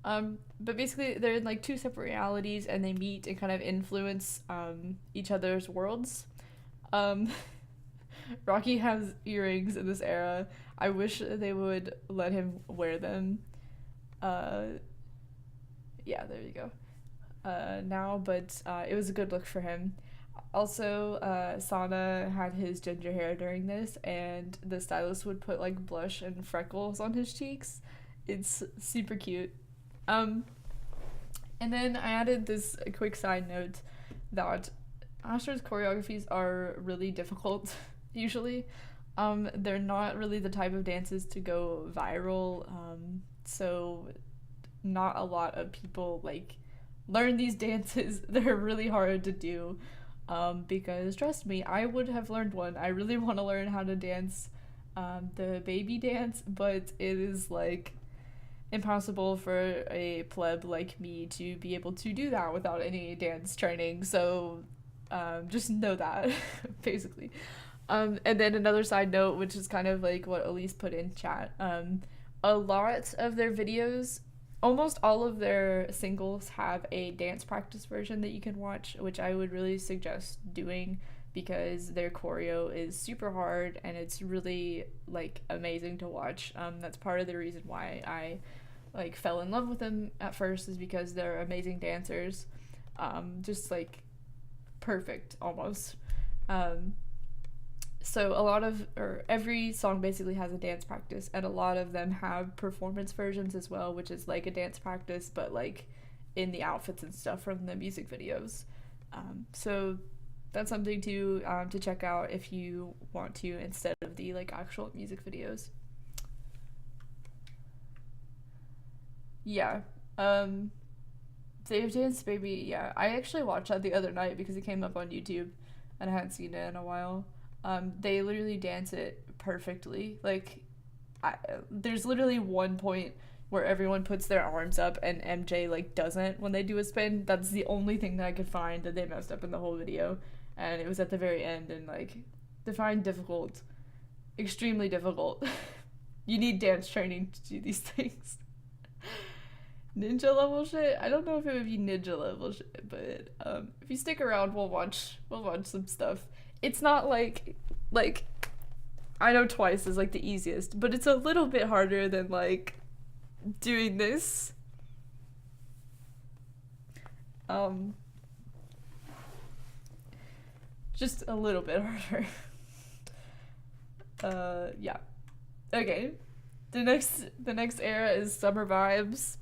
But basically they're in like two separate realities and they meet and kind of influence each other's worlds. Rocky has earrings in this era. I wish they would let him wear them. Yeah, there you go. Now, but it was a good look for him. Also, Sana had his ginger hair during this, and the stylist would put like blush and freckles on his cheeks. It's super cute. And then I added this quick side note that Astro's choreographies are really difficult, usually. They're not really the type of dances to go viral, so not a lot of people like learn these dances. They're really hard to do, because trust me, I would have learned one. I really want to learn how to dance the baby dance, but it is like impossible for a pleb like me to be able to do that without any dance training. So just know that basically. And then another side note, which is kind of like what Elise put in chat, a lot of their videos, almost all of their singles have a dance practice version that you can watch, which I would really suggest doing because their choreo is super hard and it's really like amazing to watch. That's part of the reason why I like fell in love with them at first, is because they're amazing dancers. Just like perfect almost. So a lot of, or every song basically has a dance practice, and a lot of them have performance versions as well, which is like a dance practice, but like in the outfits and stuff from the music videos. So that's something to check out if you want to, instead of the like actual music videos. Yeah. Save Dance Baby, yeah. I actually watched that the other night because it came up on YouTube and I hadn't seen it in a while. They literally dance it perfectly. Like, there's literally one point where everyone puts their arms up and MJ, like, doesn't when they do a spin. That's the only thing that I could find that they messed up in the whole video. And it was at the very end, and, like, define difficult. Extremely difficult. You need dance training to do these things. Ninja level shit? I don't know if it would be ninja level shit, but if you stick around, we'll watch some stuff. It's not like I know Twice is like the easiest, but it's a little bit harder than like doing this. Just a little bit harder. Yeah. Okay. The next era is Summer Vibes.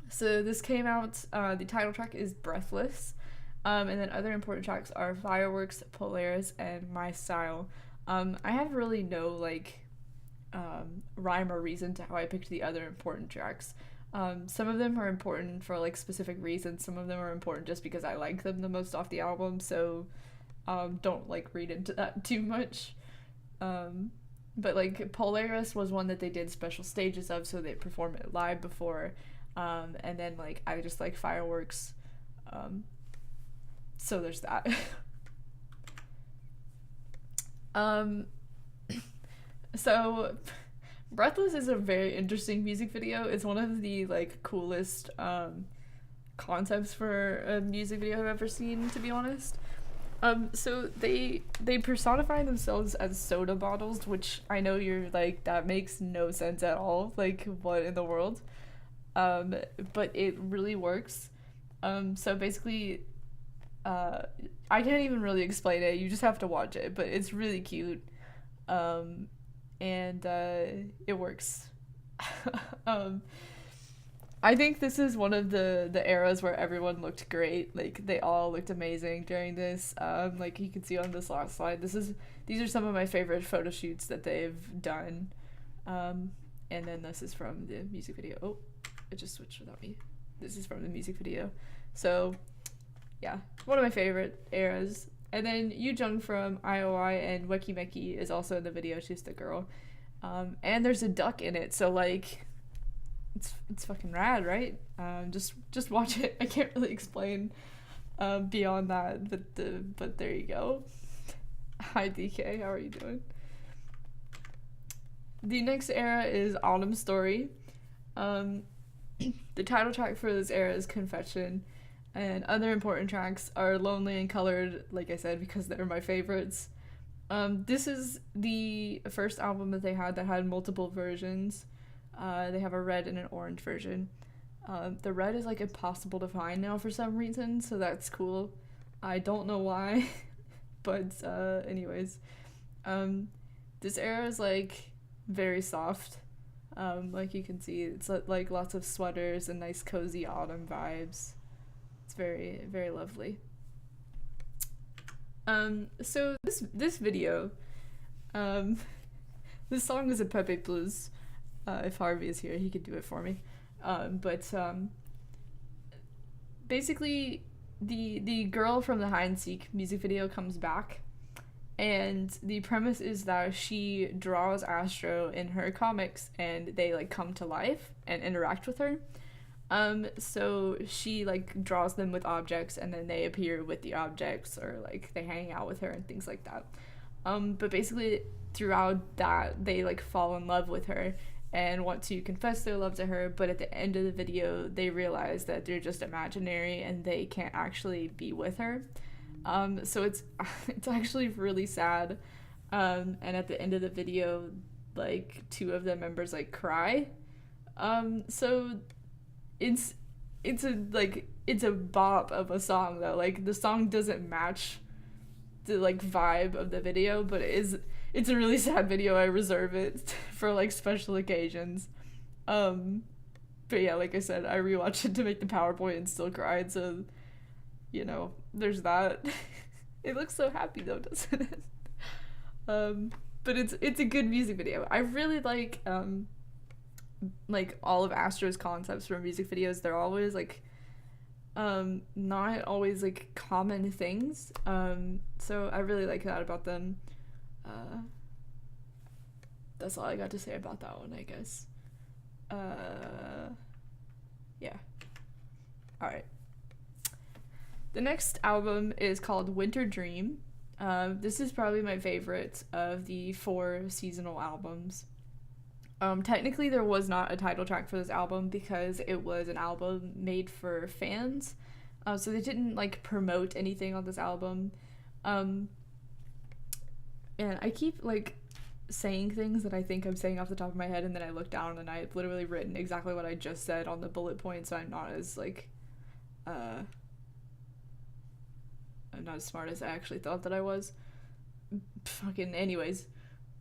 So this came out, the title track is Breathless. And then other important tracks are Fireworks, Polaris, and My Style. I have really no, like, rhyme or reason to how I picked the other important tracks. Some of them are important for, like, specific reasons. Some of them are important just because I like them the most off the album, so don't, like, read into that too much. But, like, Polaris was one that they did special stages of, so they perform it live before. And then, like, I just like Fireworks. So there's that. So Breathless is a very interesting music video. It's one of the like coolest concepts for a music video I've ever seen, to be honest. So they personify themselves as soda bottles, which I know you're like, that makes no sense at all. Like, what in the world? But it really works. So basically, I can't even really explain it. You just have to watch it, but it's really cute. And it works. I think this is one of the eras where everyone looked great. Like, they all looked amazing during this. Like you can see on this last slide, these are some of my favorite photo shoots that they've done. And then this is from the music video. Oh, it just switched without me. This is from the music video. So yeah, one of my favorite eras. And then Yoo from IOI and Weki Meki is also in the video. She's the girl. And there's a duck in it, so like, it's fucking rad, right? Just watch it. I can't really explain beyond that, but there you go. Hi DK, how are you doing? The next era is Autumn Story. The title track for this era is Confession, and other important tracks are Lonely and Colored, like I said, because they're my favorites. This is the first album that they had multiple versions. They have a red and an orange version. The red is like impossible to find now for some reason, so that's cool. I don't know why, but anyways. This era is like very soft. Like you can see, it's like lots of sweaters and nice cozy autumn vibes. It's very, very lovely. So this video, this song is a Pepe Blues. If Harvey is here, he could do it for me. But basically, the girl from the hide and seek music video comes back, and the premise is that she draws Astro in her comics, and they like come to life and interact with her. So she like draws them with objects, and then they appear with the objects, or like they hang out with her and things like that. But basically throughout that, they like fall in love with her and want to confess their love to her, but at the end of the video they realize that they're just imaginary and they can't actually be with her. So it's actually really sad. And at the end of the video, like 2 of the members like cry. So it's a bop of a song though. Like, the song doesn't match the like vibe of the video, but it's a really sad video. I reserve it for like special occasions. But yeah, like I said, I rewatched it to make the PowerPoint and still cried, so you know, there's that. It looks so happy though, doesn't it? But it's a good music video. I really like all of Astro's concepts for music videos. They're always like not always like common things. So I really like that about them. That's all I got to say about that one, I guess. Yeah. Alright. The next album is called Winter Dream. This is probably my favorite of the 4 seasonal albums. Technically there was not a title track for this album because it was an album made for fans. So they didn't like promote anything on this album. And I keep like saying things that I think I'm saying off the top of my head, and then I look down and I've literally written exactly what I just said on the bullet points, so I'm not as like I'm not as smart as I actually thought that I was. Fucking anyways.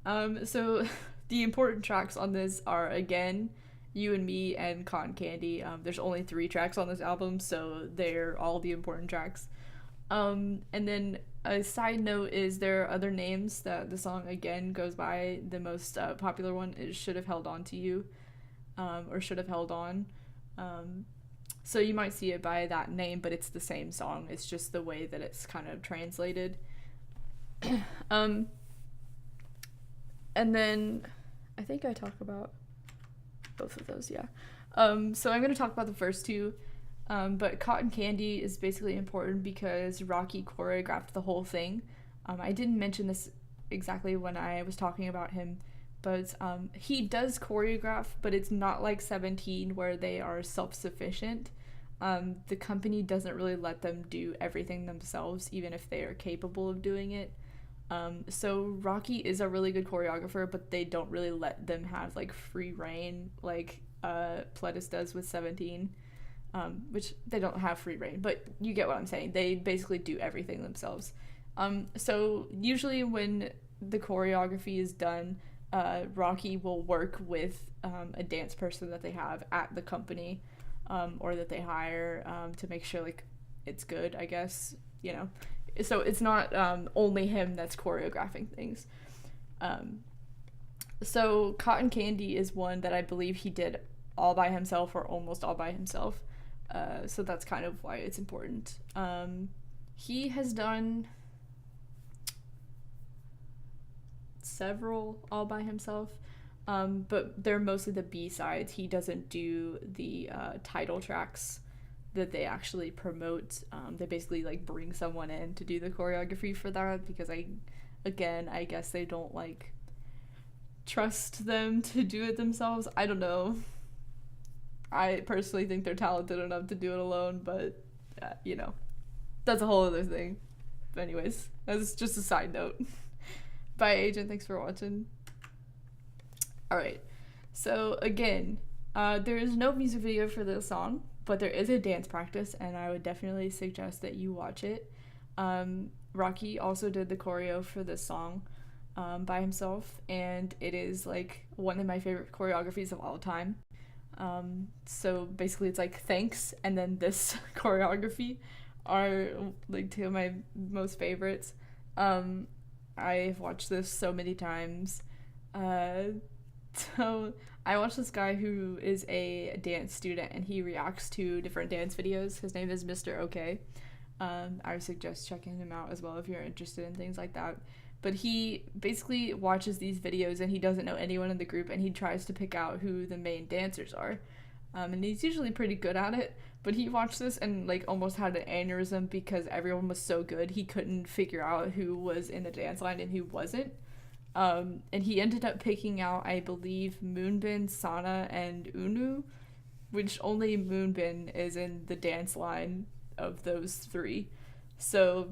So the important tracks on this are, again, You and Me and Cotton Candy. There's only 3 tracks on this album, so they're all the important tracks. And then a side note is there are other names that the song again goes by. The most popular one is Should Have Held On to You, or Should Have Held On. So you might see it by that name, but it's the same song. It's just the way that it's kind of translated. And then I think I talk about both of those, yeah. So I'm going to talk about the first 2. But Cotton Candy is basically important because Rocky choreographed the whole thing. I didn't mention this exactly when I was talking about him, but he does choreograph, but it's not like 17 where they are self-sufficient. The company doesn't really let them do everything themselves, even if they are capable of doing it. So Rocky is a really good choreographer, but they don't really let them have like free reign like Pledis does with 17, which they don't have free reign, but you get what I'm saying. They basically do everything themselves. So usually when the choreography is done, Rocky will work with a dance person that they have at the company, or that they hire to make sure like it's good, I guess, you know. So it's not only him that's choreographing things. So Cotton Candy is one that I believe he did all by himself or almost all by himself. So that's kind of why it's important. He has done several all by himself, but they're mostly the B-sides. He doesn't do the title tracks that they actually promote. They basically like bring someone in to do the choreography for that, because I guess they don't like trust them to do it themselves. I don't know. I personally think they're talented enough to do it alone, but you know, that's a whole other thing. But anyways, that's just a side note. Bye, Agent. Thanks for watching. Alright, so again, there is no music video for this song, but there is a dance practice, and I would definitely suggest that you watch it. Rocky also did the choreo for this song by himself, and it is like one of my favorite choreographies of all time. So basically it's like thanks and then this choreography are like two of my most favorites. I've watched this so many times. So I watched this guy who is a dance student, and he reacts to different dance videos. His name is Mr. OK. I suggest checking him out as well if you're interested in things like that. But he basically watches these videos, and he doesn't know anyone in the group, and he tries to pick out who the main dancers are. And he's usually pretty good at it, but he watched this and like almost had an aneurysm because everyone was so good he couldn't figure out who was in the dance line and who wasn't. And he ended up picking out, I believe, Moonbin, Sana, and Eunwoo, which only Moonbin is in the dance line of those three. So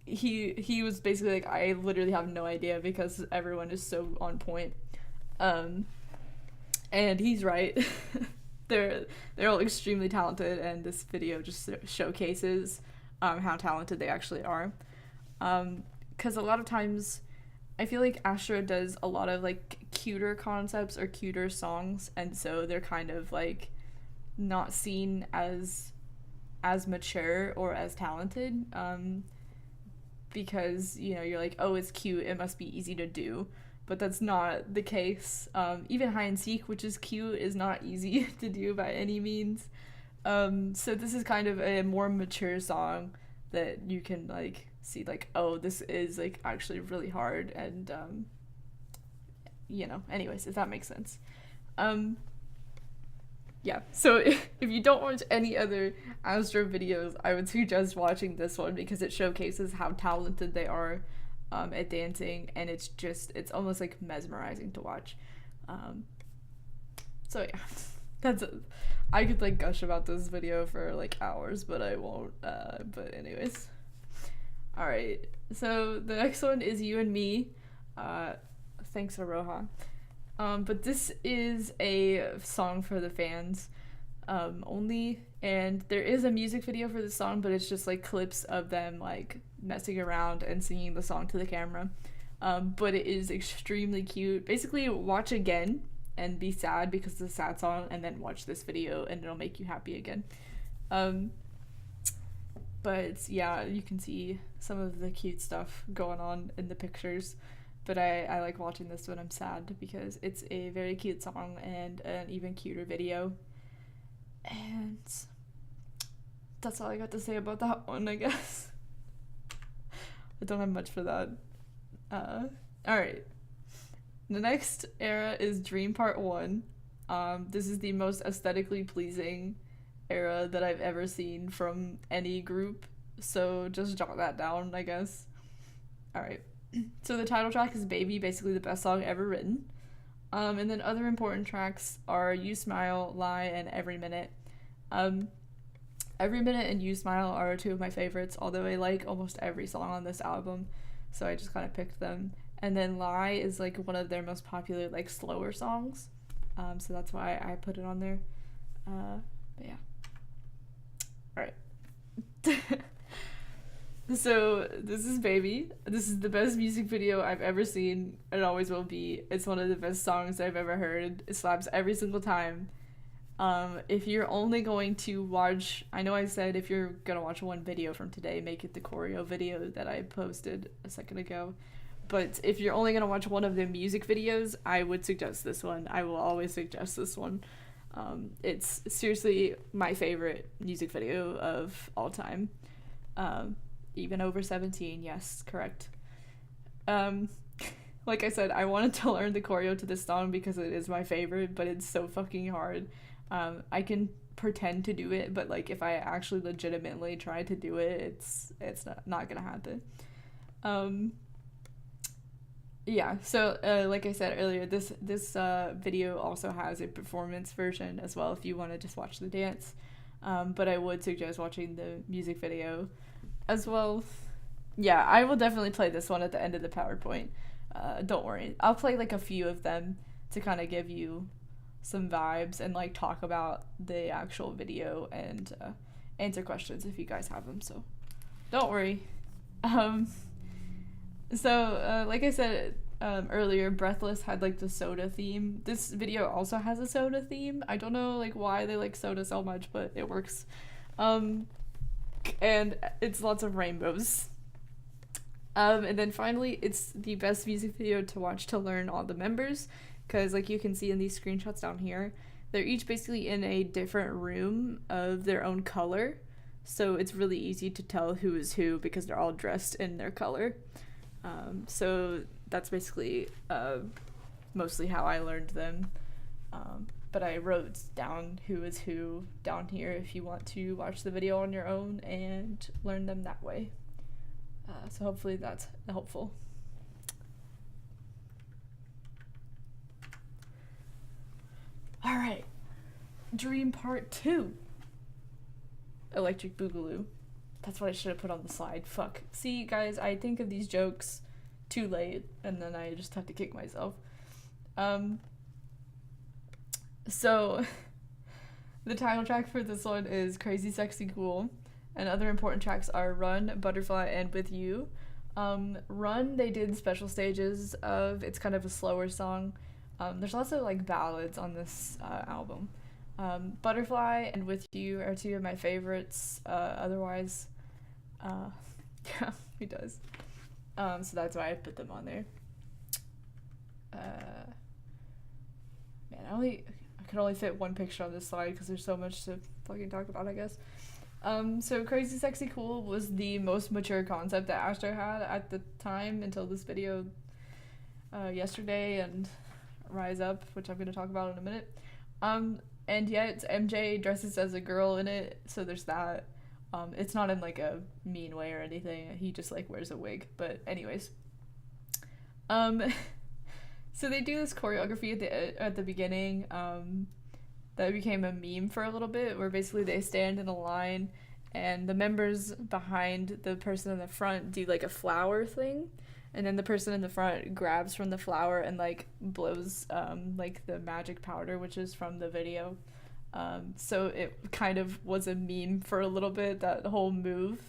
he was basically like, I literally have no idea because everyone is so on point. And he's right. They're all extremely talented, and this video just showcases how talented they actually are. Because a lot of times I feel like Astro does a lot of like cuter concepts or cuter songs, and so they're kind of like not seen as mature or as talented, because, you know, you're like, oh, it's cute, it must be easy to do. But that's not the case. Even hide and seek, which is cute, is not easy to do by any means. So this is kind of a more mature song that you can like see like, oh, this is like actually really hard, and you know, anyways, if that makes sense. Yeah, so if you don't watch any other Astro videos, I would suggest watching this one because it showcases how talented they are at dancing, and it's almost like mesmerizing to watch. So yeah, that's it. I could like gush about this video for like hours, but I won't. But anyways, all right. So the next one is You and Me. Thanks, Aroha. But this is a song for the fans only, and there is a music video for the song, but it's just like clips of them like messing around and singing the song to the camera. But it is extremely cute. Basically, watch again and be sad because it's a sad song, and then watch this video and it'll make you happy again. But yeah, you can see some of the cute stuff going on in the pictures. But I like watching this when I'm sad because it's a very cute song and an even cuter video. And that's all I got to say about that one, I guess. I don't have much for that. Alright. The next era is Dream Part 1. This is the most aesthetically pleasing era that I've ever seen from any group. So just jot that down, I guess. Alright. So the title track is Baby, basically the best song ever written. And then other important tracks are You Smile, Lie, and Every Minute. Um, Every Minute and You Smile are two of my favorites, although I like almost every song on this album, so I just kind of picked them. And then Lie is like one of their most popular, like, slower songs, so that's why I put it on there. But yeah. Alright. So this is Baby. This is the best music video I've ever seen. It always will be. It's one of the best songs I've ever heard. It slaps every single time. If you're only going to watch, I know I said if you're gonna watch one video from today, make it the choreo video that I posted a second ago. But if you're only gonna watch one of the music videos, I would suggest this one. I will always suggest this one. It's seriously my favorite music video of all time. Even over 17, yes, correct. Like I said, I wanted to learn the choreo to this song because it is my favorite, but it's so fucking hard. I can pretend to do it, but like if I actually legitimately try to do it, it's not gonna happen. Yeah, so like I said earlier, this video also has a performance version as well if you want to just watch the dance. But I would suggest watching the music video as well. Yeah, I will definitely play this one at the end of the PowerPoint. Don't worry. I'll play like a few of them to kind of give you some vibes and like talk about the actual video and answer questions if you guys have them, so don't worry. Like I said earlier, Breathless had like the soda theme. This video also has a soda theme. I don't know like why they like soda so much, but it works. And it's lots of rainbows. And then finally, it's the best music video to watch to learn all the members, because like you can see in these screenshots down here, they're each basically in a different room of their own color, so it's really easy to tell who is who because they're all dressed in their color. So that's basically mostly how I learned them. But I wrote down who is who down here if you want to watch the video on your own and learn them that way. So hopefully that's helpful. Alright, Dream Part 2. Electric Boogaloo. That's what I should have put on the slide. Fuck. See, guys, I think of these jokes too late, and then I just have to kick myself. So, the title track for this one is Crazy Sexy Cool, and other important tracks are Run, Butterfly, and With You. Run, they did special stages of. It's kind of a slower song. There's also like ballads on this album. Butterfly and With You are two of my favorites. Otherwise, yeah, he does. So that's why I put them on there. Man, I could only fit one picture on this slide because there's so much to fucking talk about, I guess. So Crazy Sexy Cool was the most mature concept that Astro had at the time until this video yesterday and Rise Up, which I'm going to talk about in a minute. And yet MJ dresses as a girl in it, so there's that. It's not in like a mean way or anything. He just like wears a wig. But anyways, so they do this choreography at the beginning. That became a meme for a little bit, where basically they stand in a line, and the members behind the person in the front do like a flower thing, and then the person in the front grabs from the flower and like blows like the magic powder, which is from the video. So it kind of was a meme for a little bit, that whole move.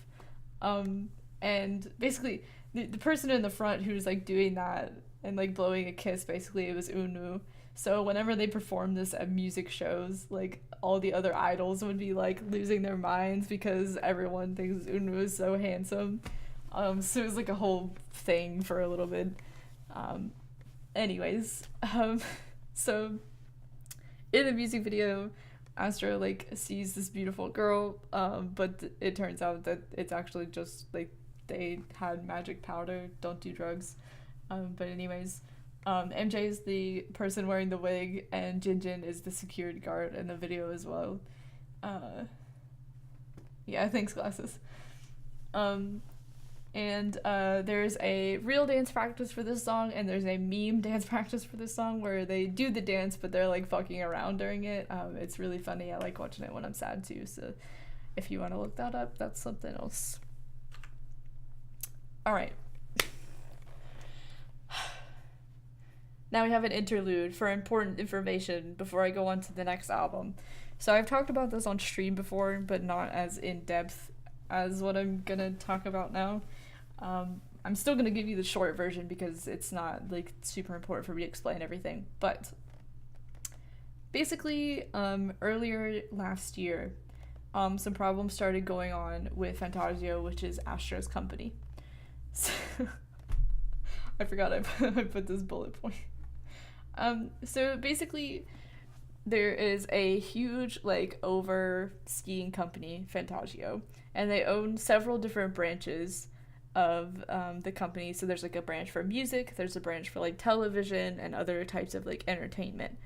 And basically the person in the front who's like doing that and like blowing a kiss, basically it was Eunwoo. So whenever they performed this at music shows, like all the other idols would be like losing their minds because everyone thinks Eunwoo is so handsome. So it was like a whole thing for a little bit. So in the music video, Astro like sees this beautiful girl, but it turns out that it's actually just like they had magic powder. Don't do drugs. But anyways, MJ is the person wearing the wig, and Jinjin is the security guard in the video as well. Yeah, thanks, glasses. And there's a real dance practice for this song, and there's a meme dance practice for this song where they do the dance, but they're like fucking around during it. It's really funny. I like watching it when I'm sad too. So if you want to look that up, that's something else. All right. Now we have an interlude for important information before I go on to the next album. So I've talked about this on stream before, but not as in depth as what I'm gonna talk about now. I'm still gonna give you the short version because it's not like super important for me to explain everything. But basically, earlier last year, some problems started going on with Fantasio, which is Astro's company. So I forgot I put this bullet point. So basically, there is a huge, like, over skiing company, Fantasio, and they own several different branches of the company. So there's, like, a branch for music, there's a branch for, like, television and other types of, like, entertainment.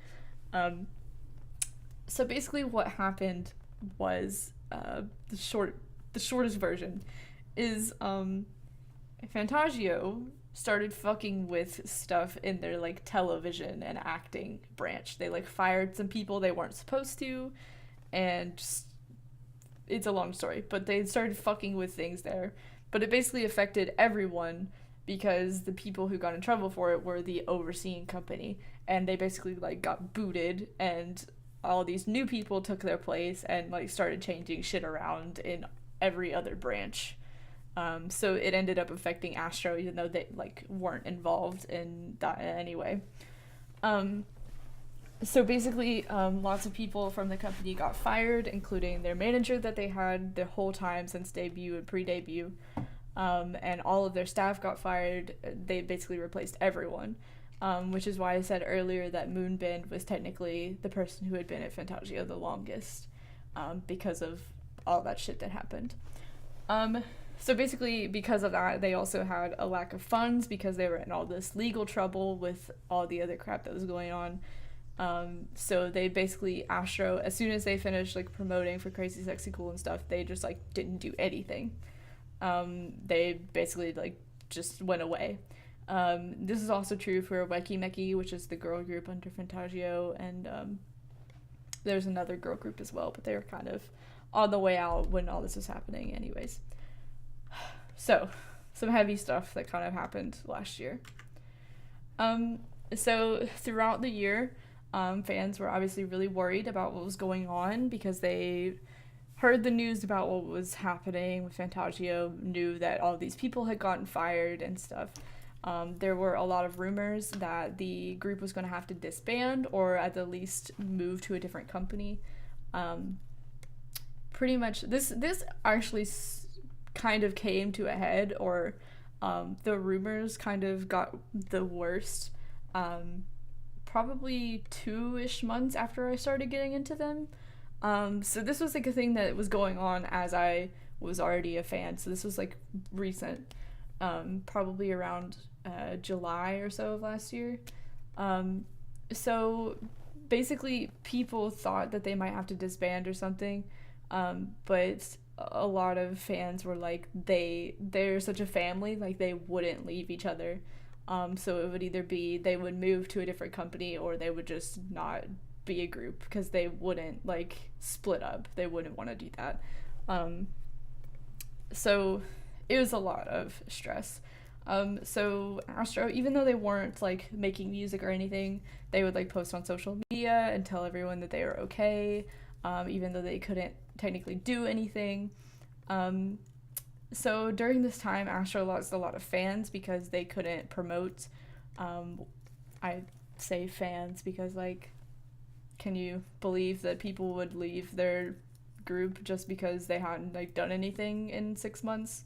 So basically what happened was, the shortest version is, Fantasio started fucking with stuff in their, like, television and acting branch. They, like, fired some people they weren't supposed to, and just, it's a long story, but they started fucking with things there. But it basically affected everyone because the people who got in trouble for it were the overseeing company, and they basically, like, got booted, and all these new people took their place and, like, started changing shit around in every other branch. So it ended up affecting Astro, even though they, like, weren't involved in that in any way. So basically, lots of people from the company got fired, including their manager that they had the whole time since debut and pre-debut. And all of their staff got fired. They basically replaced everyone, which is why I said earlier that Moonbin was technically the person who had been at Fantasio the longest, because of all that shit that happened. So basically, because of that, they also had a lack of funds because they were in all this legal trouble with all the other crap that was going on. So they basically, Astro, as soon as they finished, like, promoting for Crazy Sexy Cool and stuff, they just, like, didn't do anything. They basically, like, just went away. This is also true for Weki Meki, which is the girl group under Fantasio, and there's another girl group as well, but they were kind of on the way out when all this was happening anyways. So, some heavy stuff that kind of happened last year. So throughout the year, fans were obviously really worried about what was going on because they heard the news about what was happening with Fantasio, knew that all these people had gotten fired and stuff. There were a lot of rumors that the group was going to have to disband or at the least move to a different company. Pretty much, this actually kind of came to a head, or the rumors kind of got the worst probably 2-ish months after I started getting into them. So this was, like, a thing that was going on as I was already a fan, so this was, like, recent, probably around July or so of last year. So basically people thought that they might have to disband or something, but a lot of fans were like, they're such a family, like, they wouldn't leave each other. So it would either be they would move to a different company or they would just not be a group because they wouldn't, like, split up. They wouldn't want to do that. So it was a lot of stress. So Astro, even though they weren't, like, making music or anything, they would, like, post on social media and tell everyone that they were okay, even though they couldn't technically do anything. So during this time, Astro lost a lot of fans because they couldn't promote. I say fans because, like, can you believe that people would leave their group just because they hadn't, like, done anything in 6 months?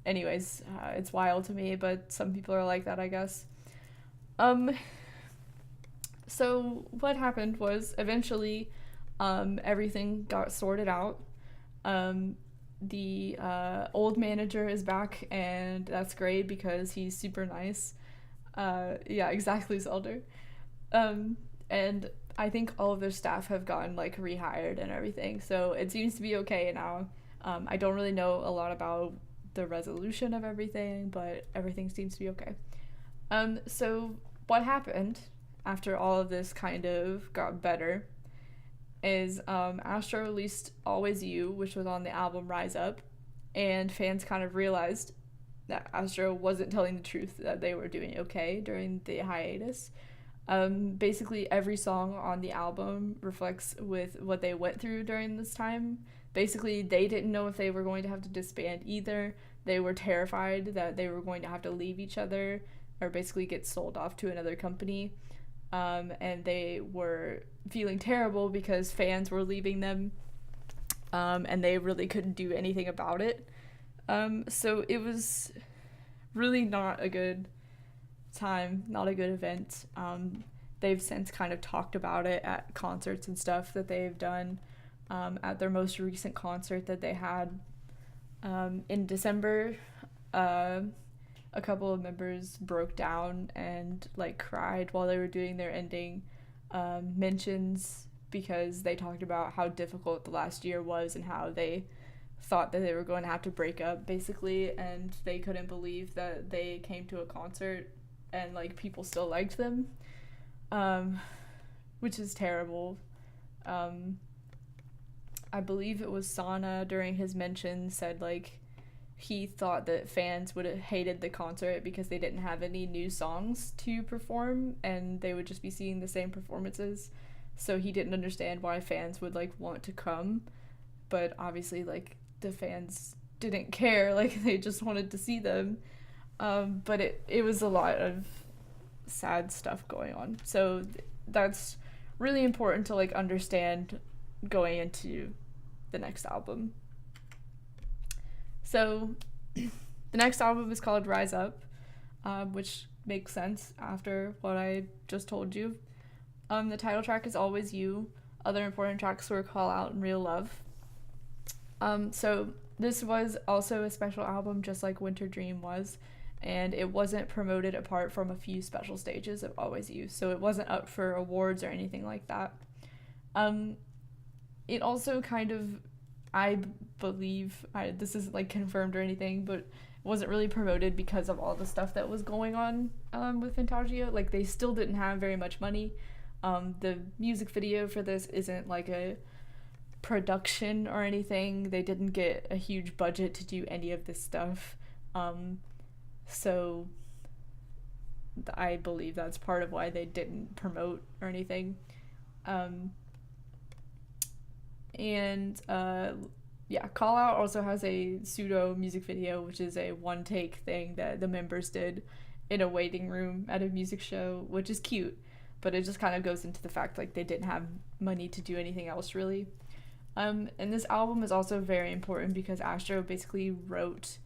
Anyways, it's wild to me, but some people are like that, I guess. So what happened was eventually everything got sorted out. The old manager is back, and that's great because he's super nice. Yeah, exactly, Zelda. And I think all of their staff have gotten, like, rehired and everything, so it seems to be okay now. I don't really know a lot about the resolution of everything, but everything seems to be okay. So what happened after all of this kind of got better is Astro released Always You, which was on the album Rise Up, and fans kind of realized that Astro wasn't telling the truth, that they were doing okay during the hiatus. Basically, every song on the album reflects with what they went through during this time. Basically, they didn't know if they were going to have to disband either. They were terrified that they were going to have to leave each other or basically get sold off to another company. And they were feeling terrible because fans were leaving them, and they really couldn't do anything about it. So it was really not a good time, not a good event. They've since kind of talked about it at concerts and stuff that they've done. At their most recent concert that they had in December, a couple of members broke down and like cried while they were doing their ending mentions, because they talked about how difficult the last year was and how they thought that they were going to have to break up basically, and they couldn't believe that they came to a concert and like people still liked them, which is terrible. I believe it was Sana during his mention said like he thought that fans would have hated the concert because they didn't have any new songs to perform and they would just be seeing the same performances, so he didn't understand why fans would like want to come. But obviously like the fans didn't care, like they just wanted to see them. But it was a lot of sad stuff going on, so that's really important to like understand going into the next album. So the next album is called Rise Up, which makes sense after what I just told you. The title track is Always You. Other important tracks were Call Out and Real Love. So this was also a special album, just like Winter Dream was, and it wasn't promoted apart from a few special stages of Always You, so it wasn't up for awards or anything like that. It also kind of, I believe, this isn't like confirmed or anything, but it wasn't really promoted because of all the stuff that was going on with Fantasia. Like they still didn't have very much money. The music video for this isn't like a production or anything. They didn't get a huge budget to do any of this stuff. So I believe that's part of why they didn't promote or anything. Call Out also has a pseudo music video, which is a one take thing that the members did in a waiting room at a music show, which is cute, but it just kind of goes into the fact like they didn't have money to do anything else really. And this album is also very important because Astro basically wrote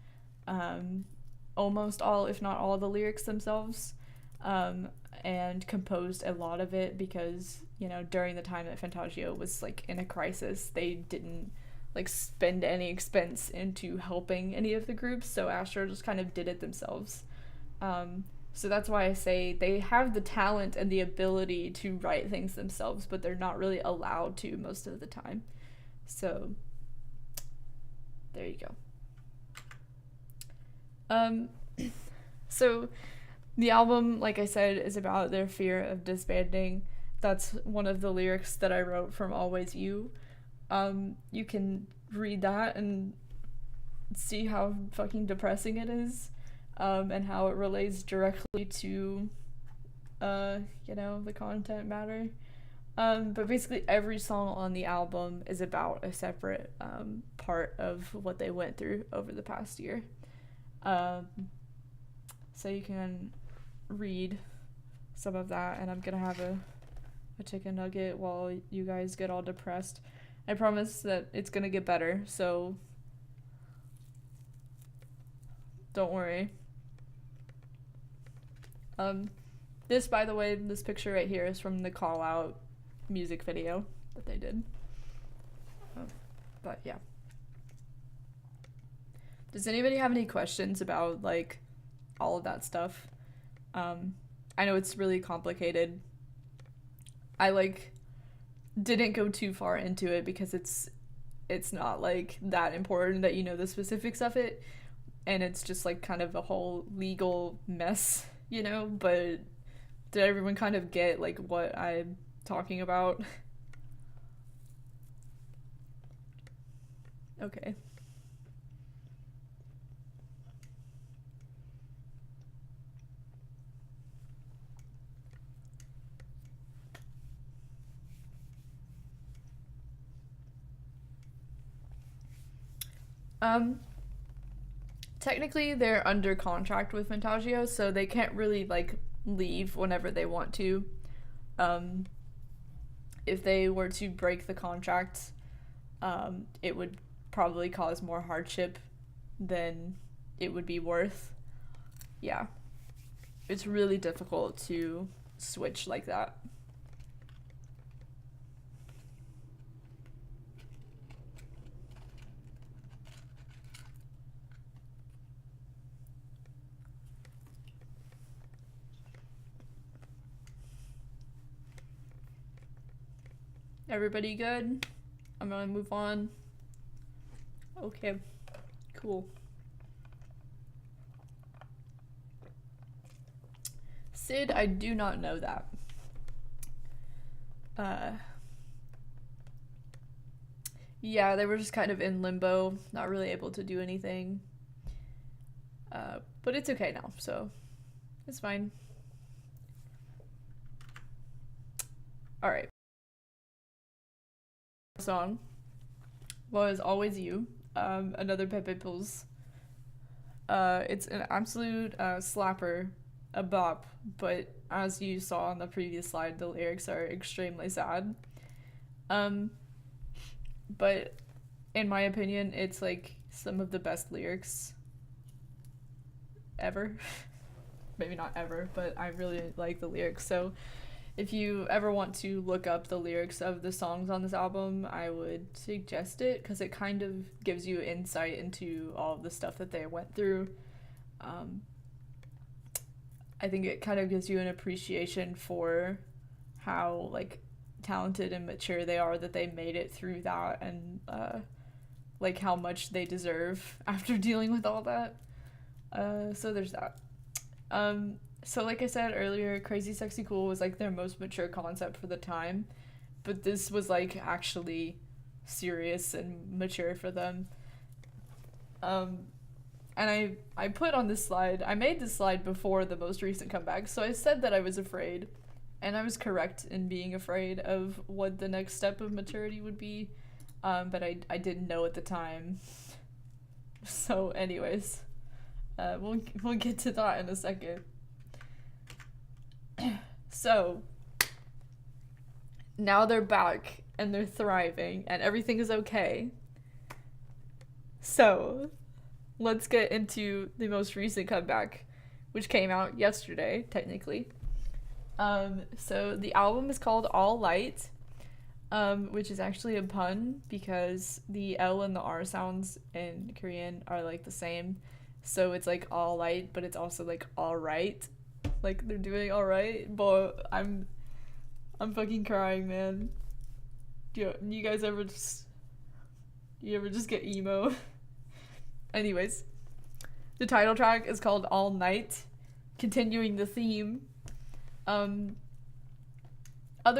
almost all, if not all, the lyrics themselves, and composed a lot of it because, you know, during the time that Fantasia was like in a crisis, they didn't like spend any expense into helping any of the groups, so Astro just kind of did it themselves. So that's why I say they have the talent and the ability to write things themselves, but they're not really allowed to most of the time. So there you go. So the album, like I said, is about their fear of disbanding. That's one of the lyrics that I wrote from Always You. You can read that and see how fucking depressing it is, and how it relates directly to, the content matter. But basically every song on the album is about a separate part of what they went through over the past year. So you can read some of that, and I'm gonna have a chicken nugget while you guys get all depressed. I promise that it's gonna get better, so don't worry. This, by the way, this picture right here is from the Call Out music video that they did. But yeah. Does anybody have any questions about like all of that stuff? I know it's really complicated. I like didn't go too far into it because it's not like that important that you know the specifics of it. and it's just like kind of a whole legal mess, you know, but did everyone kind of get like what I'm talking about? Okay. Um, Technically they're under contract with Fantagio, so they can't really like leave whenever they want to. Um, if they were to break the contract, it would probably cause more hardship than it would be worth. Yeah. It's really difficult to switch like that. Everybody good? I'm gonna move on. Okay, cool. Sid, I do not know that. Yeah, they were just kind of in limbo, not really able to do anything. But it's okay now, so it's fine. Alright. Song was Always You, another Pepe Pills. It's an absolute slapper, a bop, but as you saw on the previous slide, the lyrics are extremely sad. But in my opinion, it's like some of the best lyrics ever. Maybe not ever, but I really like the lyrics. So if you ever want to look up the lyrics of the songs on this album, I would suggest it because it kind of gives you insight into all of the stuff that they went through. I think it kind of gives you an appreciation for how like talented and mature they are, that they made it through that, and like how much they deserve after dealing with all that. So there's that. So like I said earlier, Crazy Sexy Cool was like their most mature concept for the time, but this was like actually serious and mature for them. And I put on this slide, I made this slide before the most recent comeback, so I said that I was afraid, and I was correct in being afraid of what the next step of maturity would be, but I didn't know at the time. So anyways, we'll get to that in a second. So now they're back and they're thriving and everything is okay. So let's get into the most recent comeback, which came out yesterday, technically. So the album is called All Light, which is actually a pun because the L and the R sounds in Korean are like the same. So it's like all light, but it's also like all right. Like they're doing all right, but I'm fucking crying, man. You guys ever just get emo? Anyways, the title track is called All Night, continuing the theme. Other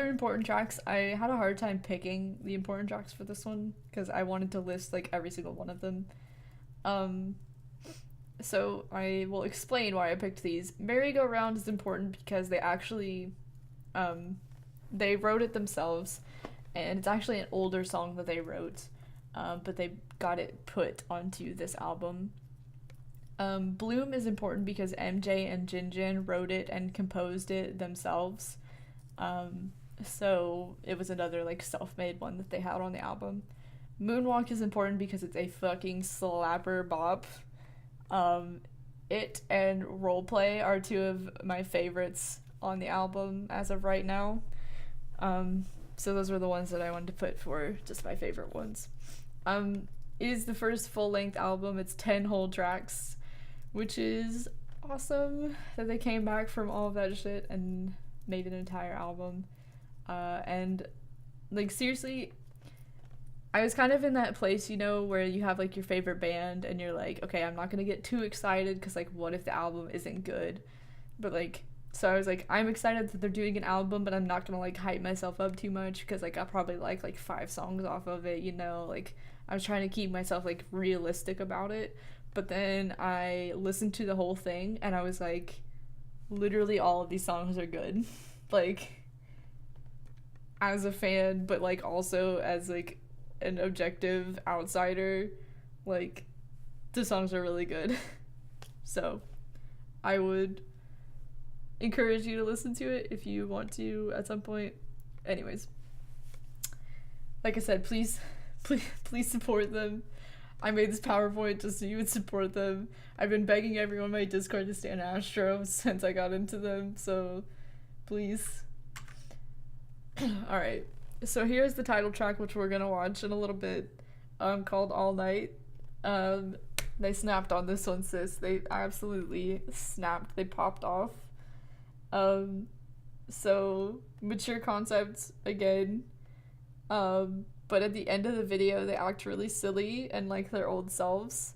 important tracks, I had a hard time picking the important tracks for this one because I wanted to list like every single one of them. So I will explain why I picked these. Merry Go Round is important because they actually, they wrote it themselves, and it's actually an older song that they wrote, but they got it put onto this album. Bloom is important because MJ and Jinjin wrote it and composed it themselves. So it was another like self-made one that they had on the album. Moonwalk is important because it's a fucking slapper bop. It and Roleplay are two of my favorites on the album as of right now. So those were the ones that I wanted to put for just my favorite ones. It is the first full-length album. It's 10 whole tracks, which is awesome that they came back from all of that shit and made an entire album. And like seriously, I was kind of in that place, you know, where you have like your favorite band and you're like, okay, I'm not gonna get too excited because like what if the album isn't good? But like, so I was like, I'm excited that they're doing an album, but I'm not gonna like hype myself up too much because like I'll probably like 5 songs off of it, you know. Like I was trying to keep myself like realistic about it. But then I listened to the whole thing and I was like, literally all of these songs are good. Like as a fan, but like also as like an objective outsider, like the songs are really good. So I would encourage you to listen to it if you want to at some point. Anyways, like I said, please support them. I made this PowerPoint just so you would support them. I've been begging everyone on my Discord to stand Astro since I got into them, so please. Alright, so here's the title track, which we're gonna watch in a little bit, called All Night. They snapped on this one, sis. They absolutely snapped. They popped off. So mature concepts again. But at the end of the video, they act really silly and like their old selves.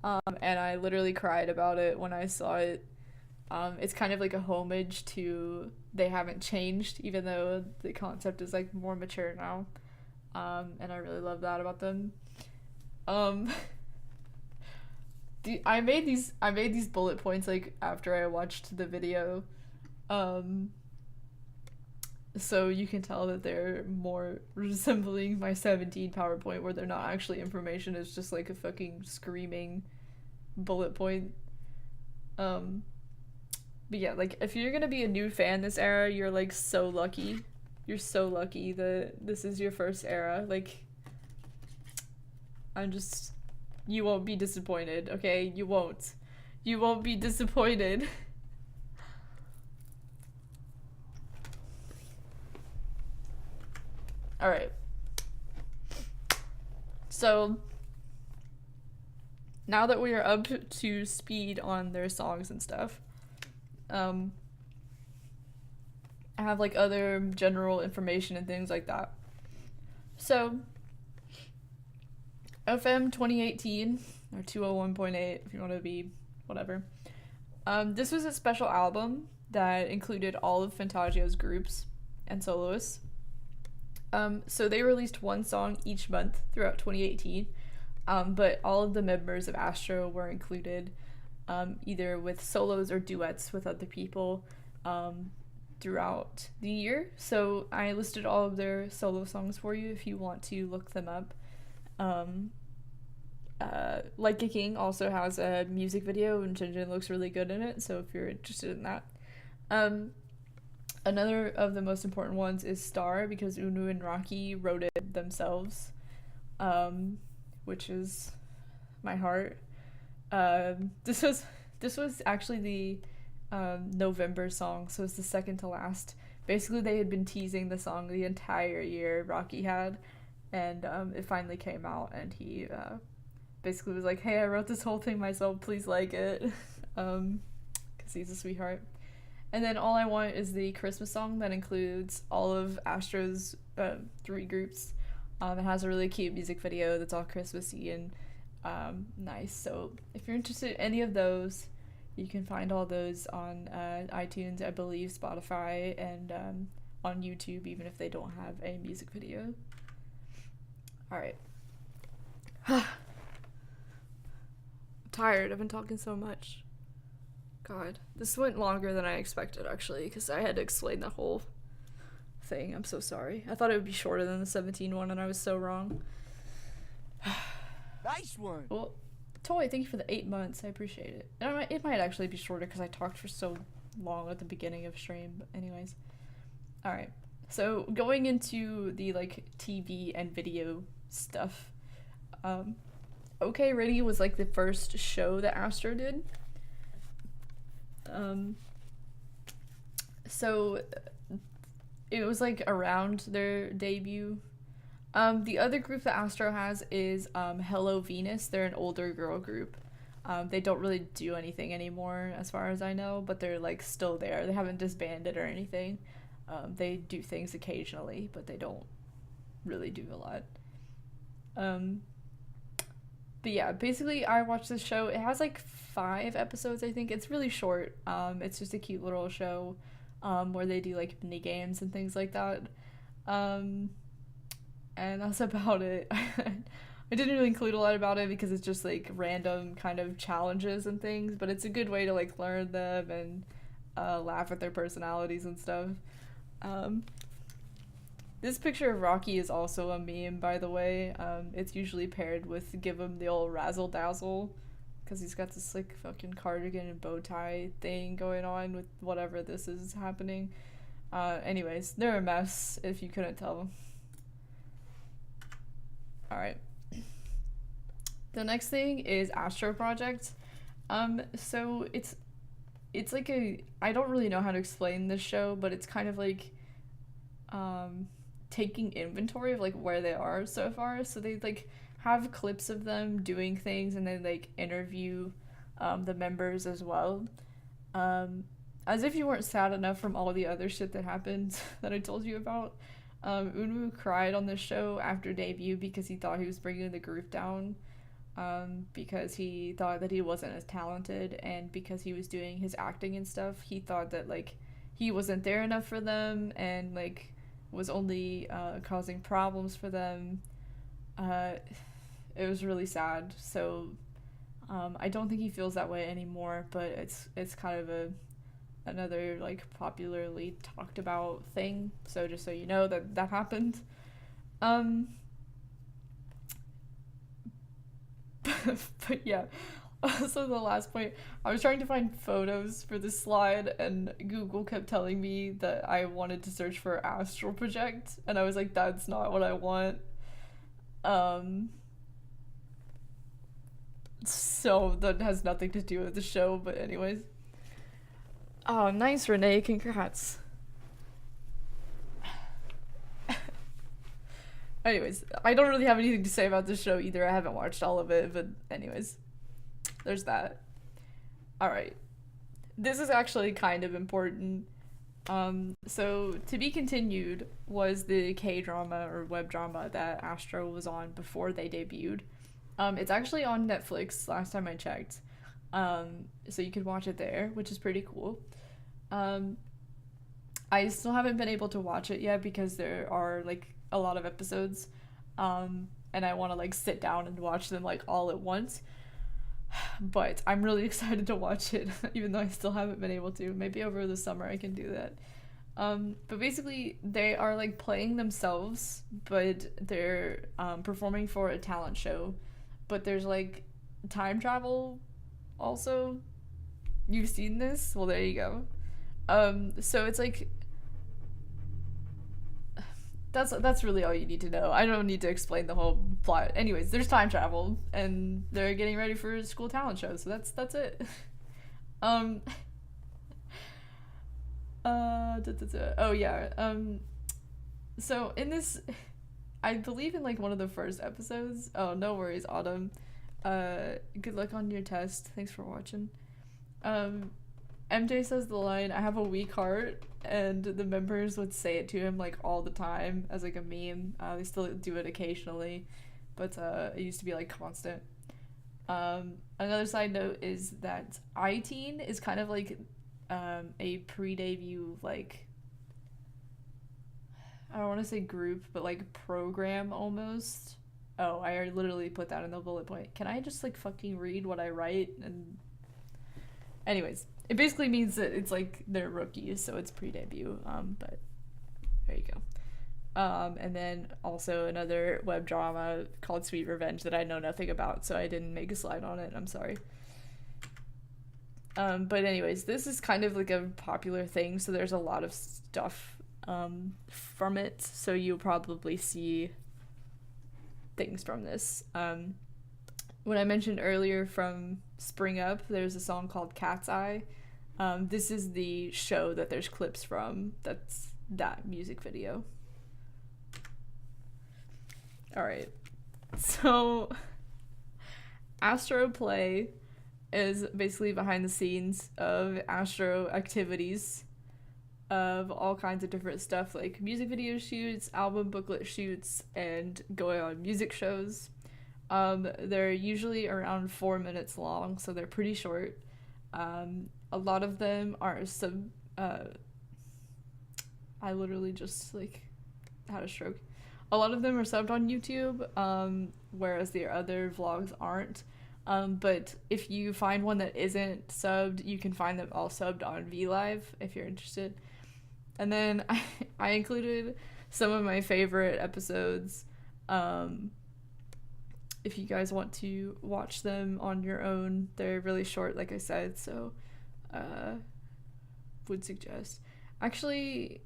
And I literally cried about it when I saw it. It's kind of like a homage to they haven't changed, even though the concept is like more mature now. And I really love that about them. I made these bullet points like after I watched the video. So you can tell that they're more resembling my 17 PowerPoint where they're not actually information, it's just like a fucking screaming bullet point. But yeah, like if you're gonna be a new fan this era, you're like so lucky. You're so lucky that this is your first era. Like you won't be disappointed, okay? You won't be disappointed. Alright. So, now that we are up to speed on their songs and stuff, I have like other general information and things like that. So, FM 2018, or 201.8 if you want to be whatever. This was a special album that included all of Fantasia's groups and soloists. So they released one song each month throughout 2018, but all of the members of Astro were included, either with solos or duets with other people, throughout the year. So I listed all of their solo songs for you if you want to look them up. Like a King also has a music video and Jinjin looks really good in it, so if you're interested in that. Another of the most important ones is Star, because Eunwoo and Rocky wrote it themselves, which is my heart. This was actually the November song, so it's the second to last. Basically, they had been teasing the song the entire year, Rocky had, and it finally came out, and he basically was like, hey, I wrote this whole thing myself, please like it, because he's a sweetheart. And then All I Want is the Christmas song that includes all of Astro's 3 groups. It has a really cute music video that's all Christmassy and nice. So if you're interested in any of those, you can find all those on iTunes, I believe, Spotify, and on YouTube, even if they don't have a music video. Alright. I'm tired. I've been talking so much. God, this went longer than I expected, actually, because I had to explain the whole thing. I'm so sorry. I thought it would be shorter than the 17 one, and I was so wrong. Nice one. Well, Toy, thank you for the 8 months. I appreciate it. And it might actually be shorter because I talked for so long at the beginning of stream. But anyways, all right. So going into the like TV and video stuff, OK Ready was like the first show that Astro did. So it was like around their debut. The other group that Astro has is Hello Venus. They're an older girl group. They don't really do anything anymore as far as I know, but they're like still there. They haven't disbanded or anything. They do things occasionally, but they don't really do a lot. Um, but yeah, basically, I watched this show. It has like 5 episodes, I think. It's really short. It's just a cute little show, where they do like mini games and things like that. Um, and that's about it. I didn't really include a lot about it because it's just like random kind of challenges and things, but it's a good way to like learn them and laugh at their personalities and stuff. Um, this picture of Rocky is also a meme, by the way. It's usually paired with give him the old razzle dazzle because he's got this like fucking cardigan and bow tie thing going on with whatever this is happening. Anyways, they're a mess if you couldn't tell. Alright. The next thing is Astro Project. So it's like I don't really know how to explain this show, but it's kind of like taking inventory of like where they are so far. So they like have clips of them doing things and then like interview the members as well. As if you weren't sad enough from all the other shit that happened that I told you about. Eunwoo cried on this show after debut because he thought he was bringing the group down. Because he thought that he wasn't as talented, and because he was doing his acting and stuff, he thought that like he wasn't there enough for them and like was only causing problems for them. It was really sad. So I don't think he feels that way anymore, but it's kind of another like popularly talked about thing. So just so you know that happened. But yeah, so the last point, I was trying to find photos for this slide and Google kept telling me that I wanted to search for Astral Project and I was like, that's not what I want. So that has nothing to do with the show, but anyways. Oh, nice, Renee, congrats. Anyways, I don't really have anything to say about this show either. I haven't watched all of it, but anyways, there's that. Alright. This is actually kind of important. So To Be Continued was the K-drama or web drama that Astro was on before they debuted. It's actually on Netflix last time I checked. So you could watch it there, which is pretty cool. I still haven't been able to watch it yet because there are like a lot of episodes, and I want to like sit down and watch them like all at once, but I'm really excited to watch it even though I still haven't been able to. Maybe over the summer I can do that. But basically they are like playing themselves, but they're performing for a talent show, but there's like time travel also. You've seen this? Well, there you go. So it's like that's really all you need to know. I don't need to explain the whole plot. Anyways, there's time travel and they're getting ready for a school talent show, so that's it. Oh yeah. So in this, I believe in like one of the first episodes. Oh, no worries, Autumn. Good luck on your test. Thanks for watching. MJ says the line, "I have a weak heart," and the members would say it to him like all the time as like a meme. They still do it occasionally, but it used to be like constant. Another side note is that iTeen is kind of like a pre-debut, like, I don't want to say group, but like program almost. Oh, I literally put that in the bullet point. Can I just like fucking read what I write? And anyways, it basically means that it's like they're rookies, so it's pre-debut. But there you go. And then also another web drama called Sweet Revenge that I know nothing about, so I didn't make a slide on it. I'm sorry. But anyways, this is kind of like a popular thing, so there's a lot of stuff from it, so you'll probably see things from this. When I mentioned earlier from Spring Up, there's a song called Cat's Eye. This is the show that there's clips from. That's that music video. Alright, so Astro Play is basically behind the scenes of Astro activities. of all kinds of different stuff, like music video shoots, album booklet shoots, and going on music shows. They're usually around 4 minutes long, so they're pretty short. A lot of them are I literally just like had a stroke. A lot of them are subbed on YouTube, whereas the other vlogs aren't. But if you find one that isn't subbed, you can find them all subbed on VLive if you're interested. And then I included some of my favorite episodes. If you guys want to watch them on your own, they're really short, like I said, so would suggest. Actually,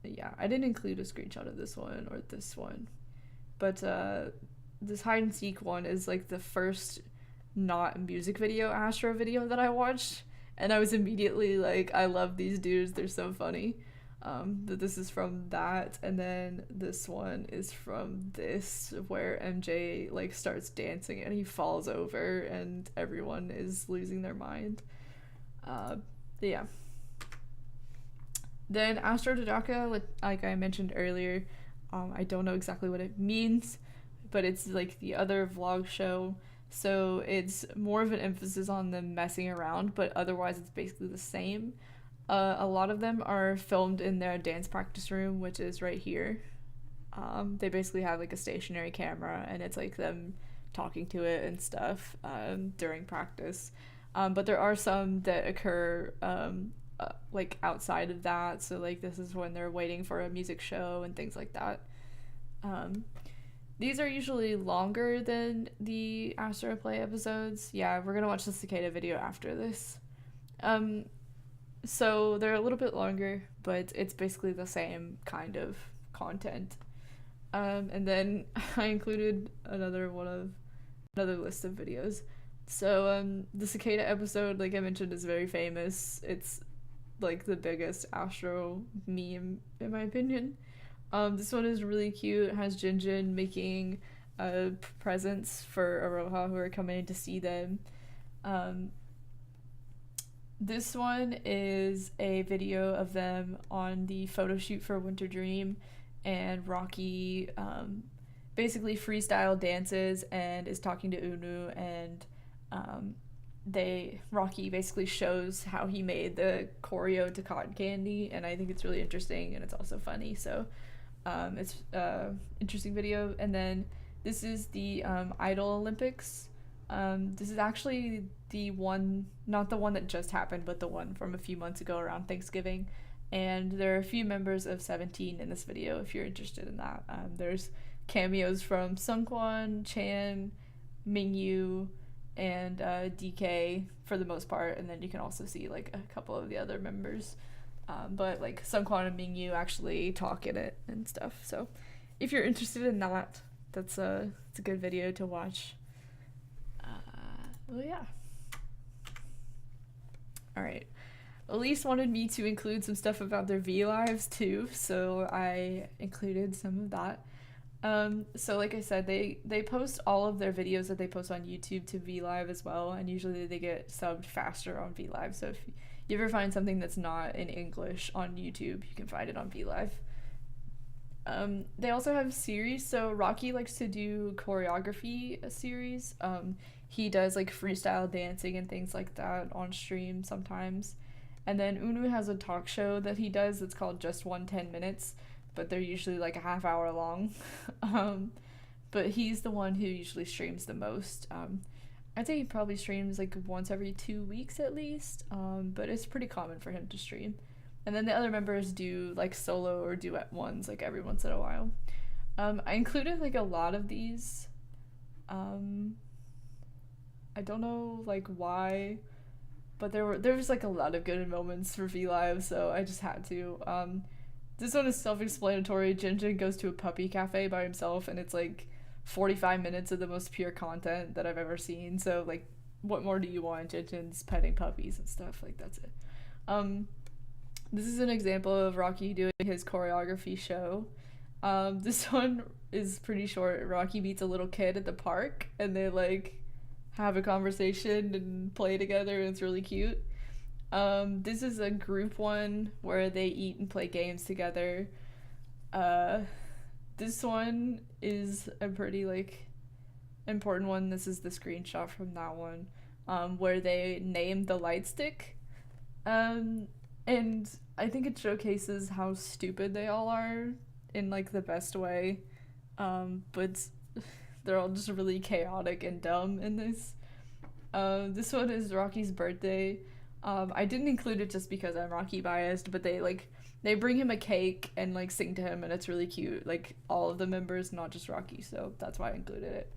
yeah, I didn't include a screenshot of this one or this one, but this hide and seek one is like the first not music video Astro video that I watched, and I was immediately like, I love these dudes, they're so funny. That this is from that, and then this one is from this, where MJ like starts dancing and he falls over and everyone is losing their mind. Yeah. Then Astro Dodaka, like I mentioned earlier, I don't know exactly what it means, but it's like the other vlog show, so it's more of an emphasis on them messing around, but otherwise it's basically the same. A lot of them are filmed in their dance practice room, which is right here. They basically have like a stationary camera, and it's like them talking to it and stuff during practice. But there are some that occur like outside of that, so like this is when they're waiting for a music show and things like that. These are usually longer than the Astro Play episodes. Yeah, we're gonna watch the cicada video after this. So they're a little bit longer, but it's basically the same kind of content. And then I included another list of videos. So the cicada episode, like I mentioned, is very famous. It's like the biggest Astro meme in my opinion. This one is really cute. It has Jinjin making presents for Aroha who are coming to see them. This one is a video of them on the photo shoot for Winter Dream, and Rocky basically freestyle dances and is talking to Eunwoo, and Rocky basically shows how he made the choreo to Cotton Candy, and I think it's really interesting and it's also funny, so it's interesting video. And then this is the Idol Olympics. This is actually the one, not the one that just happened, but the one from a few months ago around Thanksgiving. And there are a few members of 17 in this video if you're interested in that. There's cameos from Seungkwan, Chan, Minhyuk, and DK for the most part, and then you can also see like a couple of the other members. But like Seungkwan and Minhyuk actually talk in it and stuff. So if you're interested in that, it's a good video to watch. Well, yeah. Alright. Elise wanted me to include some stuff about their VLives too, so I included some of that. So like I said, they post all of their videos that they post on YouTube to VLive as well, and usually they get subbed faster on VLive, so if you ever find something that's not in English on YouTube, you can find it on VLive. They also have series, so Rocky likes to do choreography series. He does like freestyle dancing and things like that on stream sometimes. And then Eunwoo has a talk show that he does that's called Just 110 Minutes, but they're usually like a half hour long. But he's the one who usually streams the most. I'd say he probably streams like once every 2 weeks at least, but it's pretty common for him to stream. And then the other members do like solo or duet ones like every once in a while. I included like a lot of these. I don't know like why, but there was like a lot of good moments for VLive, so I just had to. This one is self-explanatory. Jinjin goes to a puppy cafe by himself, and it's like 45 minutes of the most pure content that I've ever seen. So like, what more do you want? Jinjin's petting puppies and stuff, like that's it. This is an example of Rocky doing his choreography show. This one is pretty short. Rocky meets a little kid at the park, and they like have a conversation and play together, and it's really cute. This is a group one where they eat and play games together. Uh, this one is a pretty like important one. This is the screenshot from that one, where they name the light stick. Um, and I think it showcases how stupid they all are in like the best way. But they're all just really chaotic and dumb in this. This one is Rocky's birthday. I didn't include it just because I'm Rocky biased, but they bring him a cake and like sing to him, and it's really cute. Like all of the members, not just Rocky, so that's why I included it.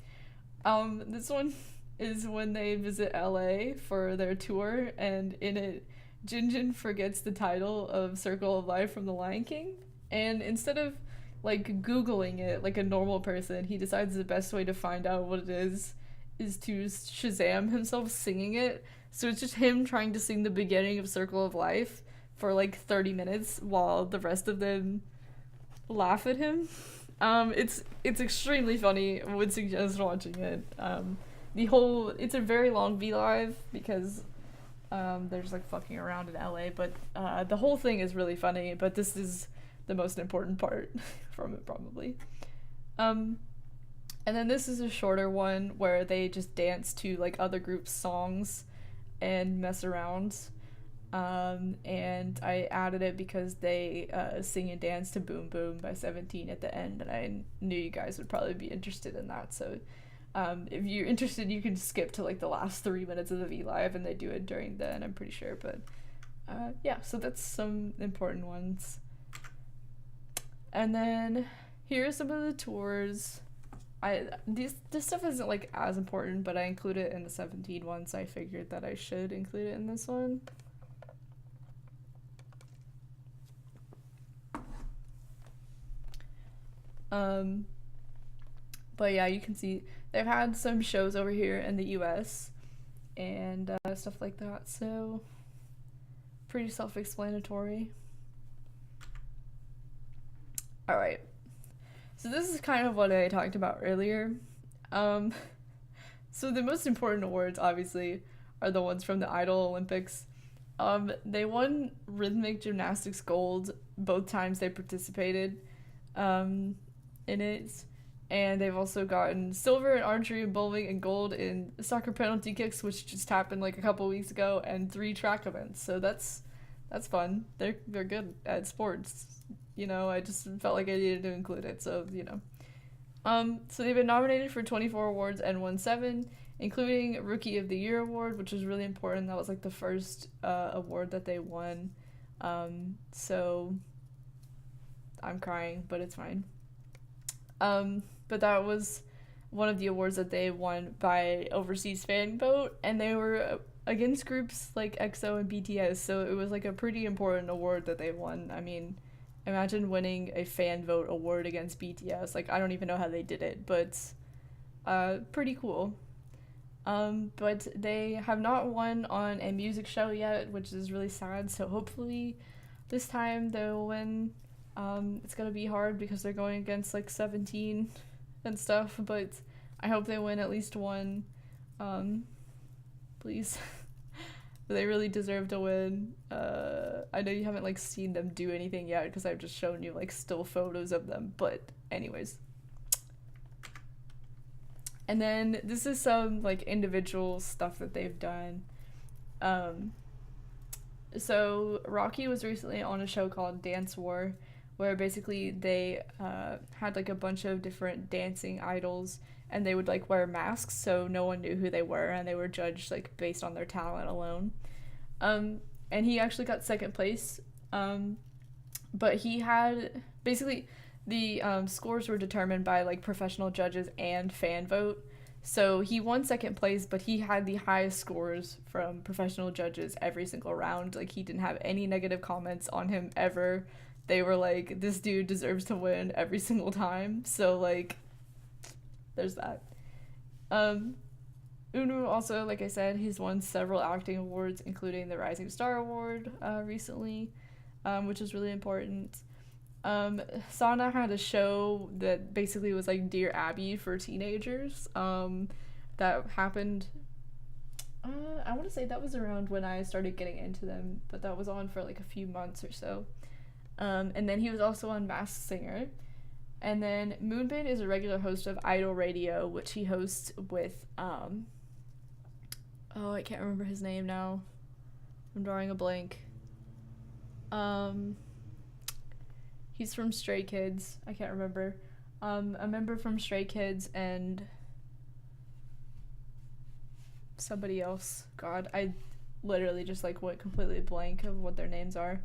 This one is when they visit LA for their tour, and in it, Jinjin forgets the title of Circle of Life from The Lion King, and instead of like Googling it like a normal person, he decides the best way to find out what it is to Shazam himself singing it. So it's just him trying to sing the beginning of Circle of Life for like 30 minutes while the rest of them laugh at him. It's extremely funny. I would suggest watching it. It's a very long V Live because they're just like fucking around in LA, but the whole thing is really funny, but this is the most important part from it probably. And then this is a shorter one where they just dance to like other groups' songs and mess around. And I added it because they sing and dance to Boom Boom by 17 at the end, and I knew you guys would probably be interested in that. So if you're interested, you can skip to like the last 3 minutes of the V Live, and they do it during then, I'm pretty sure. But yeah, so that's some important ones. And then here are some of the tours. This stuff isn't like as important, but I include it in the 17 one, so I figured that I should include it in this one. But yeah, you can see they've had some shows over here in the US and stuff like that, so pretty self-explanatory. Alright, so this is kind of what I talked about earlier. So the most important awards, obviously, are the ones from the Idol Olympics. They won rhythmic gymnastics gold both times they participated in it, and they've also gotten silver in archery and bowling and gold in soccer penalty kicks, which just happened like a couple weeks ago, and 3 track events. So that's fun. They're good at sports. You know, I just felt like I needed to include it, so, you know. So they've been nominated for 24 awards and won 7, including Rookie of the Year award, which was really important. That was like the first award that they won. So I'm crying, but it's fine. But that was one of the awards that they won by overseas fan vote, and they were against groups like EXO and BTS, so it was like a pretty important award that they won. I mean, imagine winning a fan vote award against BTS. Like, I don't even know how they did it, but pretty cool. But they have not won on a music show yet, which is really sad, so hopefully this time they'll win. It's gonna be hard because they're going against like 17 and stuff, but I hope they win at least one. Please. They really deserve to win. I know you haven't like seen them do anything yet because I've just shown you like still photos of them, but anyways. And then this is some like individual stuff that they've done. So Rocky was recently on a show called Dance War, where basically they had like a bunch of different dancing idols, and they would like wear masks so no one knew who they were, and they were judged like based on their talent alone. And he actually got second place, but he had basically the scores were determined by like professional judges and fan vote. So he won second place, but he had the highest scores from professional judges every single round. Like, he didn't have any negative comments on him ever. They were like, this dude deserves to win every single time. So like, there's that. Eunwoo also, like I said, he's won several acting awards, including the Rising Star Award recently, which is really important. Sana had a show that basically was like Dear Abby for teenagers, that happened I want to say that was around when I started getting into them, but that was on for like a few months or so. And then he was also on Masked Singer. And then Moonbin is a regular host of Idol Radio, which he hosts with, oh, I can't remember his name now. I'm drawing a blank. He's from Stray Kids. I can't remember. A member from Stray Kids and somebody else. God, I literally just like went completely blank of what their names are.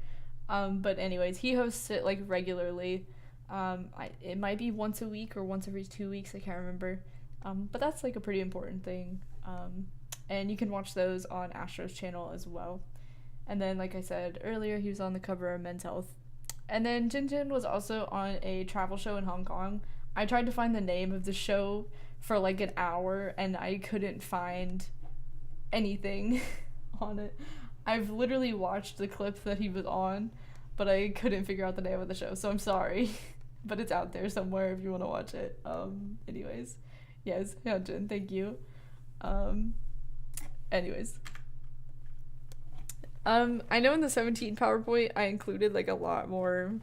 But anyways, he hosts it like regularly. It might be once a week or once every 2 weeks. I can't remember. But that's like a pretty important thing. And you can watch those on Astro's channel as well. And then, like I said earlier, he was on the cover of Men's Health. And then Jinjin was also on a travel show in Hong Kong. I tried to find the name of the show for like an hour, and I couldn't find anything on it. I've literally watched the clip that he was on, but I couldn't figure out the name of the show, so I'm sorry. But it's out there somewhere if you want to watch it. Anyways. Yes, Hyunjin, thank you. Anyways. I know in the 17 PowerPoint I included like a lot more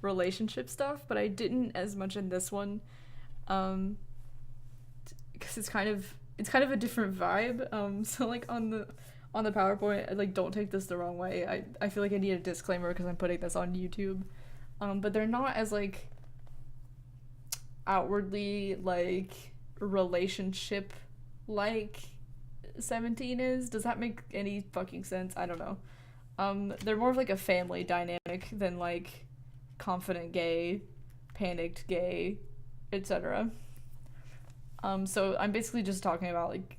relationship stuff, but I didn't as much in this one. Because it's kind of a different vibe. So like on the PowerPoint, like don't take this the wrong way. I feel like I need a disclaimer because I'm putting this on YouTube. But they're not as like outwardly like relationship like 17 is. Does that make any fucking sense? I don't know. They're more of like a family dynamic than like confident gay, panicked gay, etc. So I'm basically just talking about like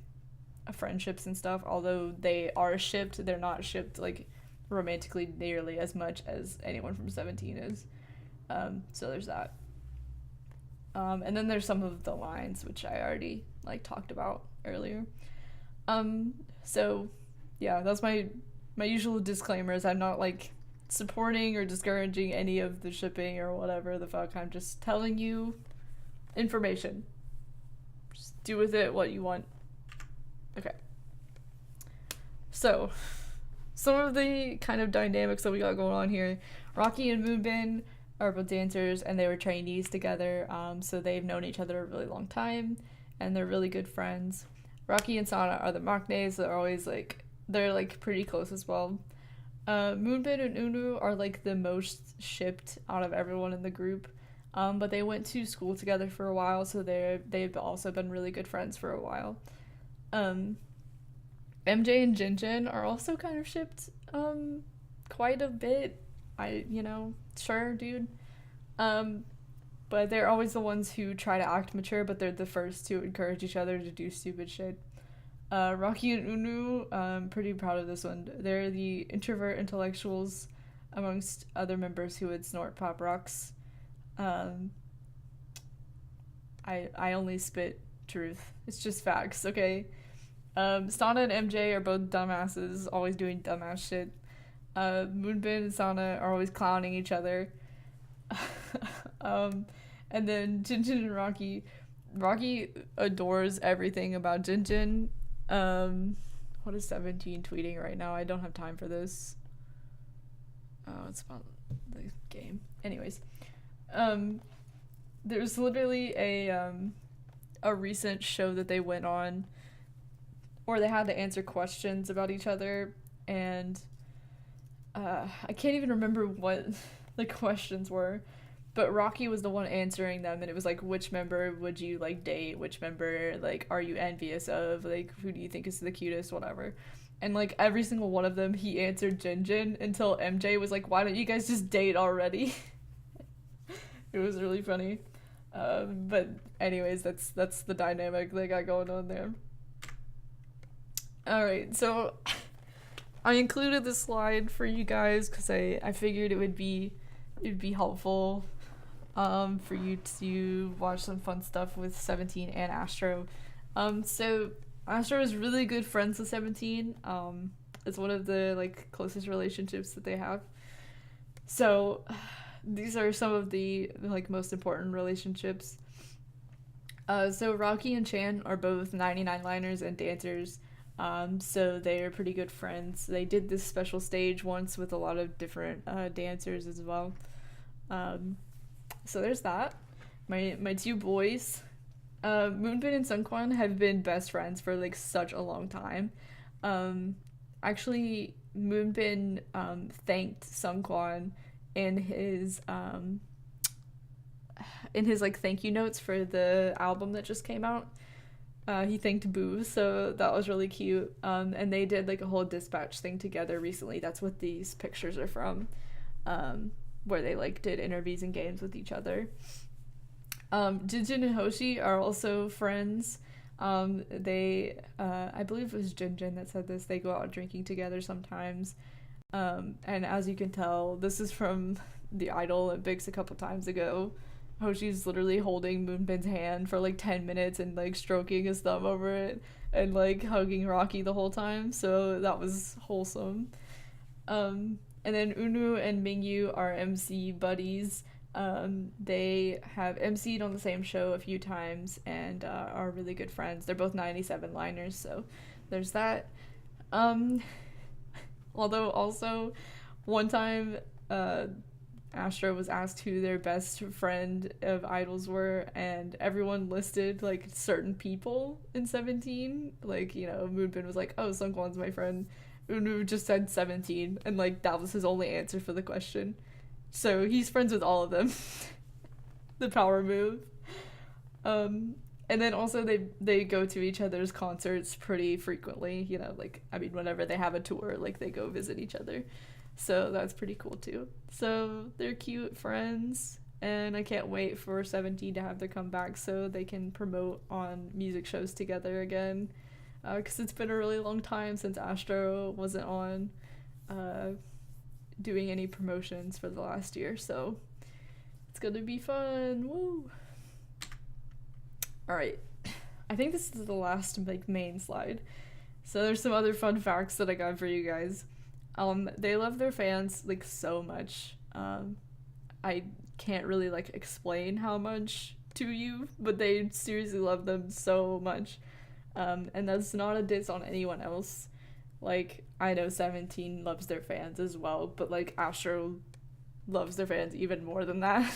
friendships and stuff. Although they are shipped, they're not shipped like romantically nearly as much as anyone from 17 is. So there's that. And then there's some of the lines which I already like talked about earlier. So yeah, that's my usual disclaimers. I'm not like supporting or discouraging any of the shipping or whatever the fuck. I'm just telling you information. Just do with it what you want. Okay. So, some of the kind of dynamics that we got going on here. Rocky and Moonbin are both dancers and they were trainees together. So they've known each other a really long time and they're really good friends. Rocky and Sana are the maknaes. They're always like, they're like pretty close as well. Moonbin and Eunwoo are like the most shipped out of everyone in the group. But they went to school together for a while, so they've also been really good friends for a while. MJ and Jinjin are also kind of shipped quite a bit. Sure, dude. But they're always the ones who try to act mature, but they're the first to encourage each other to do stupid shit. Rocky and Eunwoo, I'm pretty proud of this one. They're the introvert intellectuals amongst other members who would snort pop rocks. I only spit truth. It's just facts, okay? Sana and MJ are both dumbasses, always doing dumbass shit. Moonbin and Sana are always clowning each other. And then Jinjin and Rocky adores everything about Jinjin. What is 17 tweeting right now? I don't have time for this. Oh, it's about the game. Anyways, there's literally a recent show that they went on where they had to answer questions about each other, and I can't even remember what the questions were, but Rocky was the one answering them, and it was like, which member would you like date, which member like are you envious of, like who do you think is the cutest, whatever. And like every single one of them he answered Jinjin until MJ was like, why don't you guys just date already? It was really funny. But anyways, that's the dynamic they got going on there. Alright, so I included this slide for you guys because I figured it would be helpful for you to watch some fun stuff with 17 and Astro. So Astro is really good friends with 17. It's one of the like closest relationships that they have. So these are some of the like most important relationships. So Rocky and Chan are both 99 liners and dancers. So they are pretty good friends. They did this special stage once with a lot of different dancers as well. So there's that. My two boys, Moonbin and Sungkwan, have been best friends for like such a long time. Actually, Moonbin thanked Sungkwan in his like thank you notes for the album that just came out. He thanked Boo, so that was really cute. And they did like a whole dispatch thing together recently. That's what these pictures are from, where they like did interviews and games with each other. Jinjin and Hoshi are also friends. They, I believe it was Jinjin that said this. They go out drinking together sometimes. And as you can tell, this is from the Idol Olympics a couple times ago. Hoshi's literally holding Moonbin's hand for like 10 minutes and like stroking his thumb over it and like hugging Rocky the whole time, so that was wholesome. And then Eunwoo and Minhyuk are MC buddies. They have MC'd on the same show a few times and are really good friends. They're both 97 liners, so there's that. Although also one time Astro was asked who their best friend of idols were, and everyone listed like certain people in 17. Like, you know, Moonbin was like, oh, Sungkwan's my friend. Eunwoo just said 17, and like that was his only answer for the question. So he's friends with all of them. The power move. And then also they go to each other's concerts pretty frequently, you know, like, I mean, whenever they have a tour, like they go visit each other. So that's pretty cool too. So they're cute friends, and I can't wait for 17 to have their comeback so they can promote on music shows together again. Because it's been a really long time since Astro wasn't on doing any promotions for the last year, so it's gonna be fun. Woo! Alright, I think this is the last like main slide. So there's some other fun facts that I got for you guys. They love their fans like so much. I can't really like explain how much to you, but they seriously love them so much. And that's not a diss on anyone else. Like, I know 17 loves their fans as well, but like Astro loves their fans even more than that.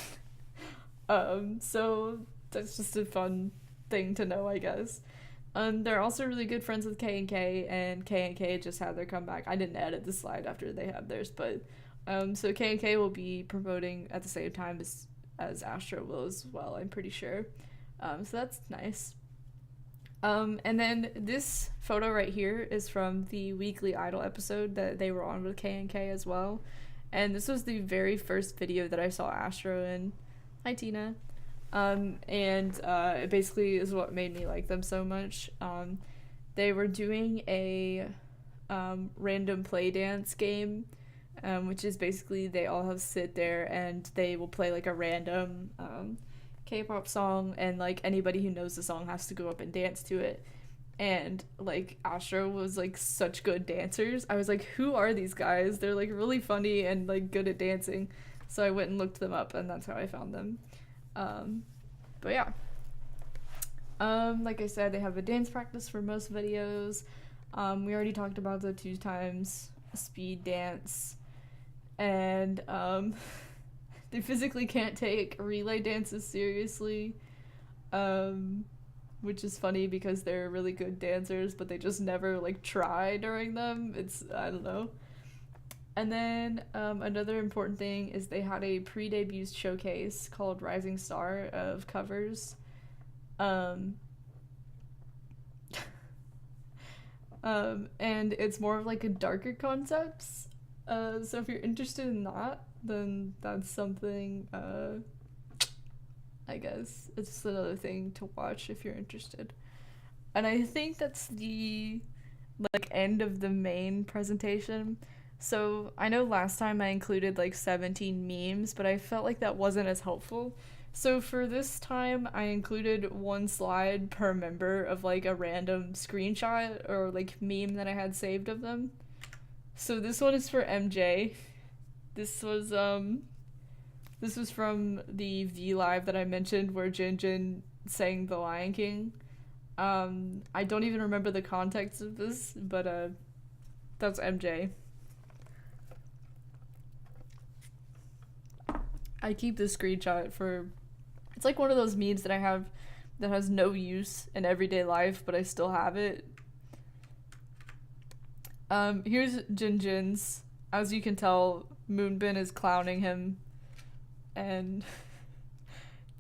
So that's just a fun thing to know, I guess. They're also really good friends with K and K just had their comeback. I didn't edit the slide after they had theirs, but so K will be promoting at the same time as Astro will as well, I'm pretty sure. So that's nice. And then this photo right here is from the Weekly Idol episode that they were on with K as well. And this was the very first video that I saw Astro in. Hi, Tina. It basically is what made me like them so much. They were doing a random play dance game, which is basically they all have to sit there and they will play like a random K-pop song, and like anybody who knows the song has to go up and dance to it. And like Astro was like such good dancers. I was like, who are these guys? They're like really funny and like good at dancing. So I went and looked them up, and that's how I found them. But yeah. Like I said, they have a dance practice for most videos. We already talked about the 2 times speed dance. And they physically can't take relay dances seriously, which is funny because they're really good dancers, but they just never like try during them. I don't know. And then another important thing is they had a pre-debut showcase called Rising Star of covers. And it's more of like a darker concepts. So if you're interested in that, then that's something, I guess it's just another thing to watch if you're interested. And I think that's the like end of the main presentation. So I know last time I included like 17 memes, but I felt like that wasn't as helpful. So for this time, I included 1 slide per member of like a random screenshot or like meme that I had saved of them. So this one is for MJ. This was from the V Live that I mentioned where Jinjin sang The Lion King. I don't even remember the context of this, but that's MJ. I keep this screenshot for, it's like one of those memes that I have that has no use in everyday life, but I still have it. Here's Jinjin's. As you can tell, Moonbin is clowning him, and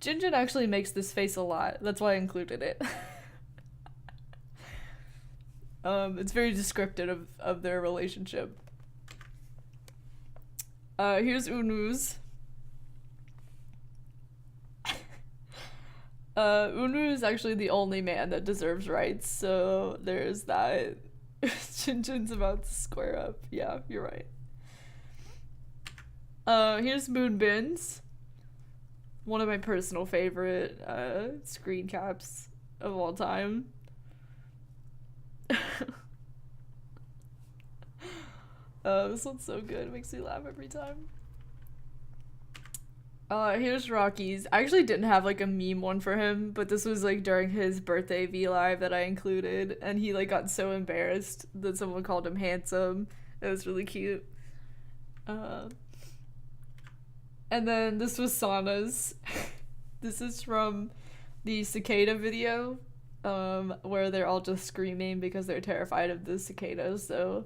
Jinjin actually makes this face a lot. That's why I included it. It's very descriptive of their relationship. Here's Eunwoo's. Eunwoo is actually the only man that deserves rights, so there's that. Jinjin's about to square up. Yeah, you're right. Here's Moonbin's. One of my personal favorite screen caps of all time. This one's so good. It makes me laugh every time. Here's Rocky's. I actually didn't have like a meme one for him, but this was like during his birthday V-Live that I included, and he like got so embarrassed that someone called him handsome. It was really cute. And then this was Sana's. This is from the cicada video, where they're all just screaming because they're terrified of the cicadas, so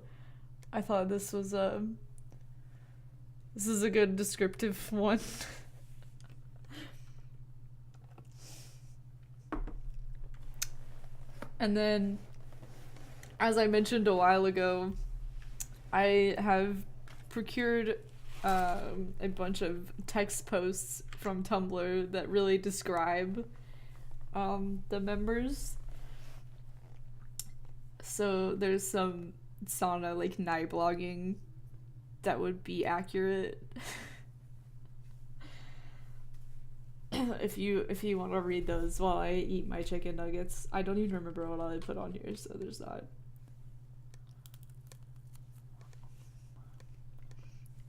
I thought this is a good descriptive one. And then, as I mentioned a while ago, I have procured a bunch of text posts from Tumblr that really describe the members. So there's some Sana like night blogging that would be accurate. If you want to read those while I eat my chicken nuggets. I don't even remember what I put on here, so there's that.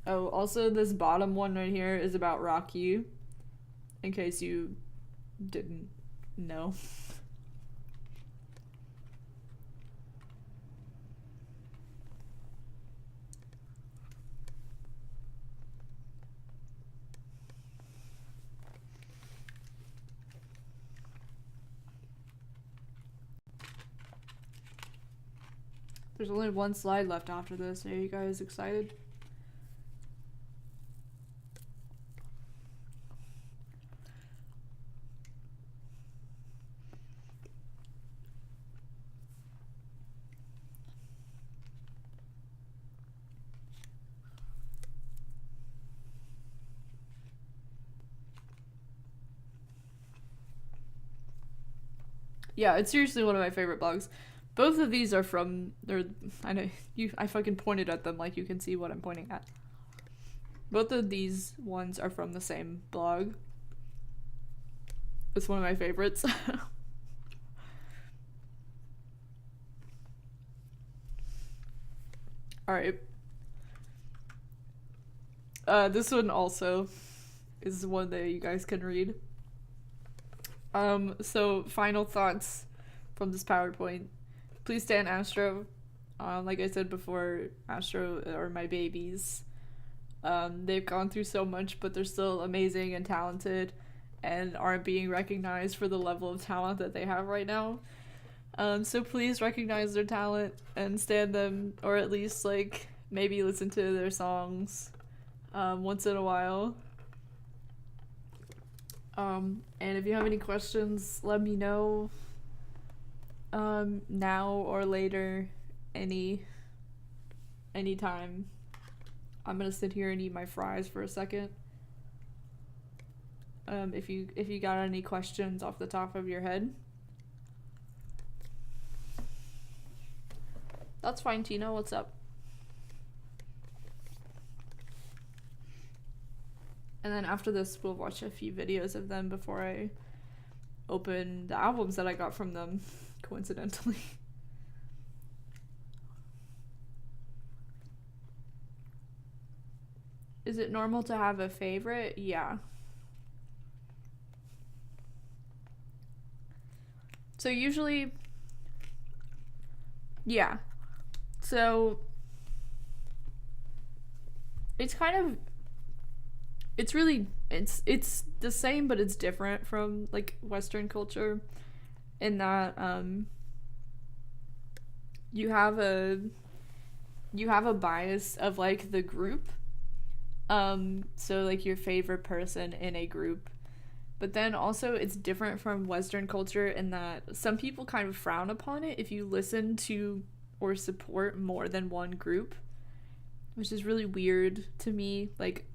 Oh, also this bottom one right here is about Rocky, in case you didn't know. There's only one slide left after this. Are you guys excited? Yeah, it's seriously one of my favorite blogs. Both of these are from, I know, I fucking pointed at them like you can see what I'm pointing at. Both of these ones are from the same blog. It's one of my favorites. Alright. This one also is one that you guys can read. So final thoughts from this PowerPoint. Please stand Astro. Like I said before, Astro are my babies. They've gone through so much, but they're still amazing and talented and aren't being recognized for the level of talent that they have right now. So please recognize their talent and stand them, or at least like maybe listen to their songs once in a while. And if you have any questions, let me know. Now or later, anytime. I'm gonna sit here and eat my fries for a second. If you got any questions off the top of your head. That's fine, Tina. What's up? And then after this, we'll watch a few videos of them before I open the albums that I got from them, coincidentally. Is it normal to have a favorite? Yeah. So usually, yeah. So it's kind of it's the same, but it's different from like Western culture in that you have a bias of like the group, so like your favorite person in a group. But then also it's different from Western culture in that some people kind of frown upon it if you listen to or support more than one group, which is really weird to me. Like,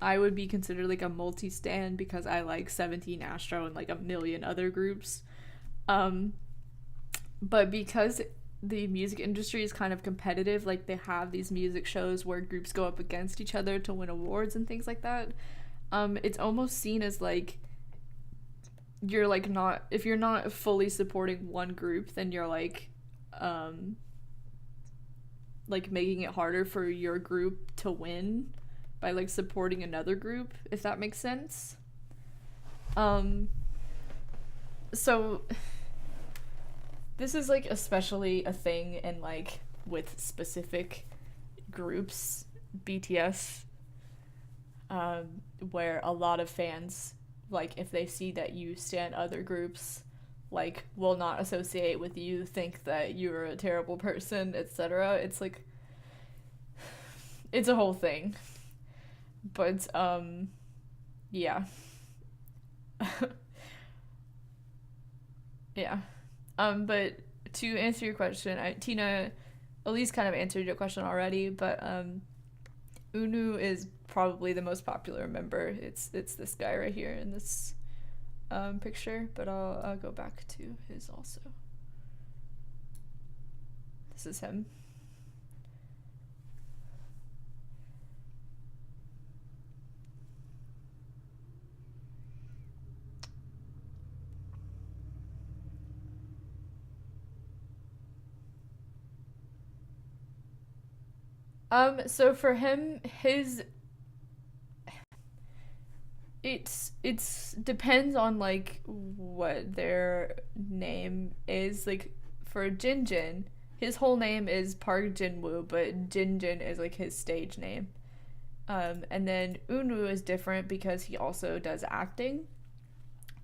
I would be considered like a multi-stan because I like 17 Astro and like a million other groups. Um, but because the music industry is kind of competitive, like they have these music shows where groups go up against each other to win awards and things like that. It's almost seen as like you're like not, if you're not fully supporting one group, then you're like making it harder for your group to win by like supporting another group, if that makes sense. So this is like especially a thing in like with specific groups, BTS, where a lot of fans, like if they see that you stan other groups, like will not associate with you, think that you're a terrible person, etc. It's like it's a whole thing. But yeah. Yeah. But to answer your question, Tina at least kind of answered your question already, but Eunwoo is probably the most popular member. It's this guy right here in this picture, but I'll go back to his also. This is him. So for him, it's depends on like what their name is. Like for Jinjin, his whole name is Park Jinwoo, but Jinjin is like his stage name. And then Eunwoo is different because he also does acting.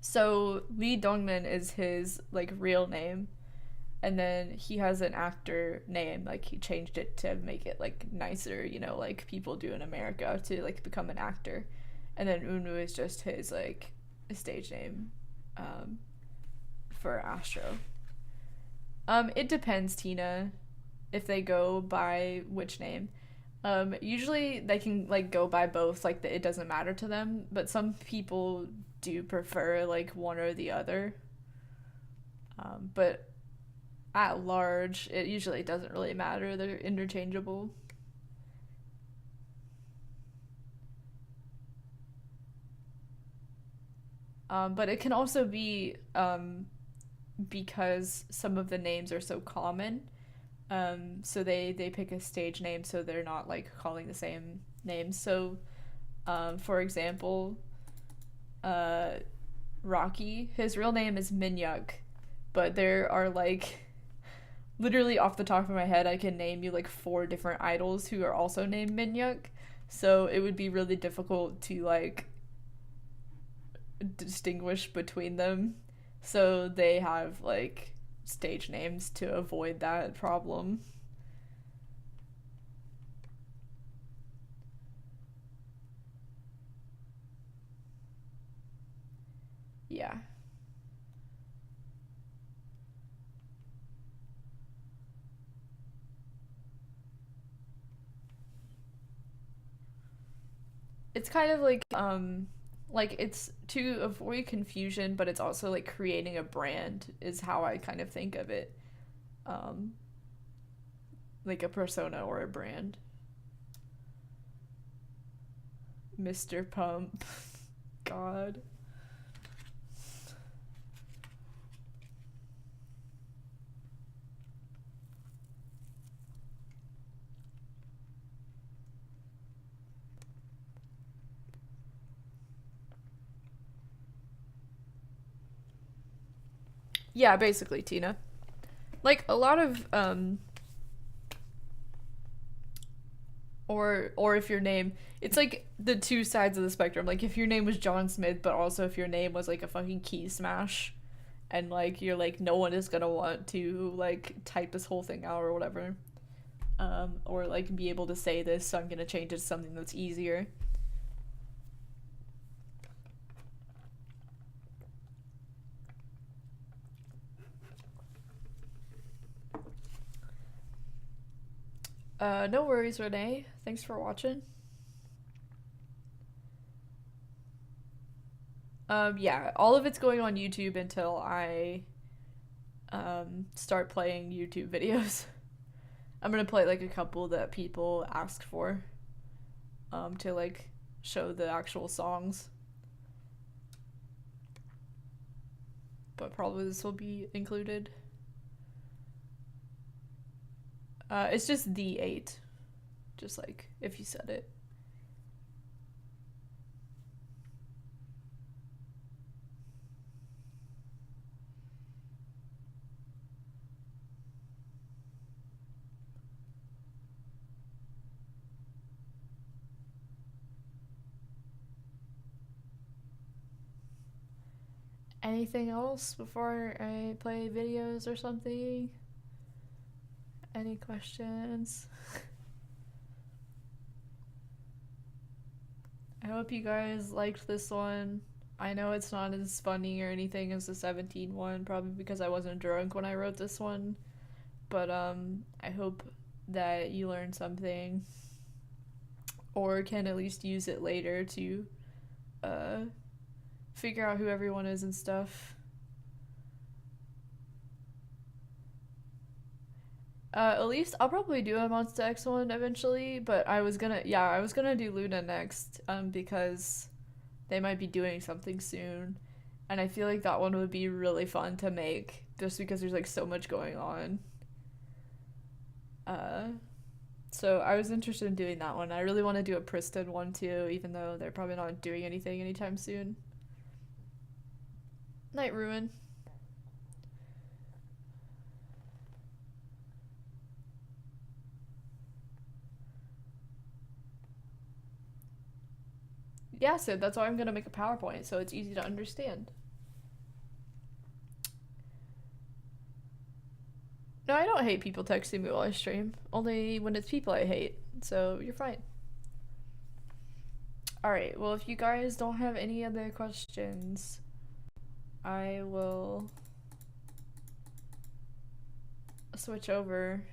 So Lee Dongmin is his like real name, and then he has an actor name. Like he changed it to make it like nicer, like people do in America to like become an actor. And then Eunwoo is just his like stage name, for Astro. It depends, Tina, if they go by which name. Usually they can like go by both, like it doesn't matter to them, but some people do prefer like one or the other. But at large, it usually doesn't really matter. They're interchangeable. But it can also be because some of the names are so common. So they pick a stage name so they're not like calling the same names. So, for example, Rocky, his real name is Minhyuk, but there are like literally off the top of my head, I can name you like four different idols who are also named Minhyuk. So it would be really difficult to like distinguish between them. So they have like stage names to avoid that problem. Yeah. It's kind of like it's to avoid confusion, but it's also like creating a brand is how I kind of think of it. Um like a persona or a brand. Mr. Pump. God. Yeah, basically, Tina. Like, a lot of, or if your name, it's like the two sides of the spectrum. Like, if your name was John Smith, but also if your name was like a fucking key smash, and like you're like, no one is gonna want to like type this whole thing out or whatever, or like be able to say this, so I'm gonna change it to something that's easier. No worries, Renee. Thanks for watching. Yeah, all of it's going on YouTube until I start playing YouTube videos. I'm gonna play like a couple that people asked for, to like show the actual songs. But probably this will be included. It's just the 8. Just like if you said it. Anything else before I play videos or something? Any questions? I hope you guys liked this one. I know it's not as funny or anything as the 17 one, probably because I wasn't drunk when I wrote this one. But I hope that you learned something, or can at least use it later to figure out who everyone is and stuff. At least I'll probably do a Monster X one eventually, but I was gonna do Luna next, because they might be doing something soon, and I feel like that one would be really fun to make, just because there's like so much going on. So I was interested in doing that one. I really want to do a Priston one too, even though they're probably not doing anything anytime soon. Night Ruin. Yeah, so that's why I'm gonna make a PowerPoint, so it's easy to understand. No, I don't hate people texting me while I stream. Only when it's people I hate, so you're fine. Alright, well, if you guys don't have any other questions, I will switch over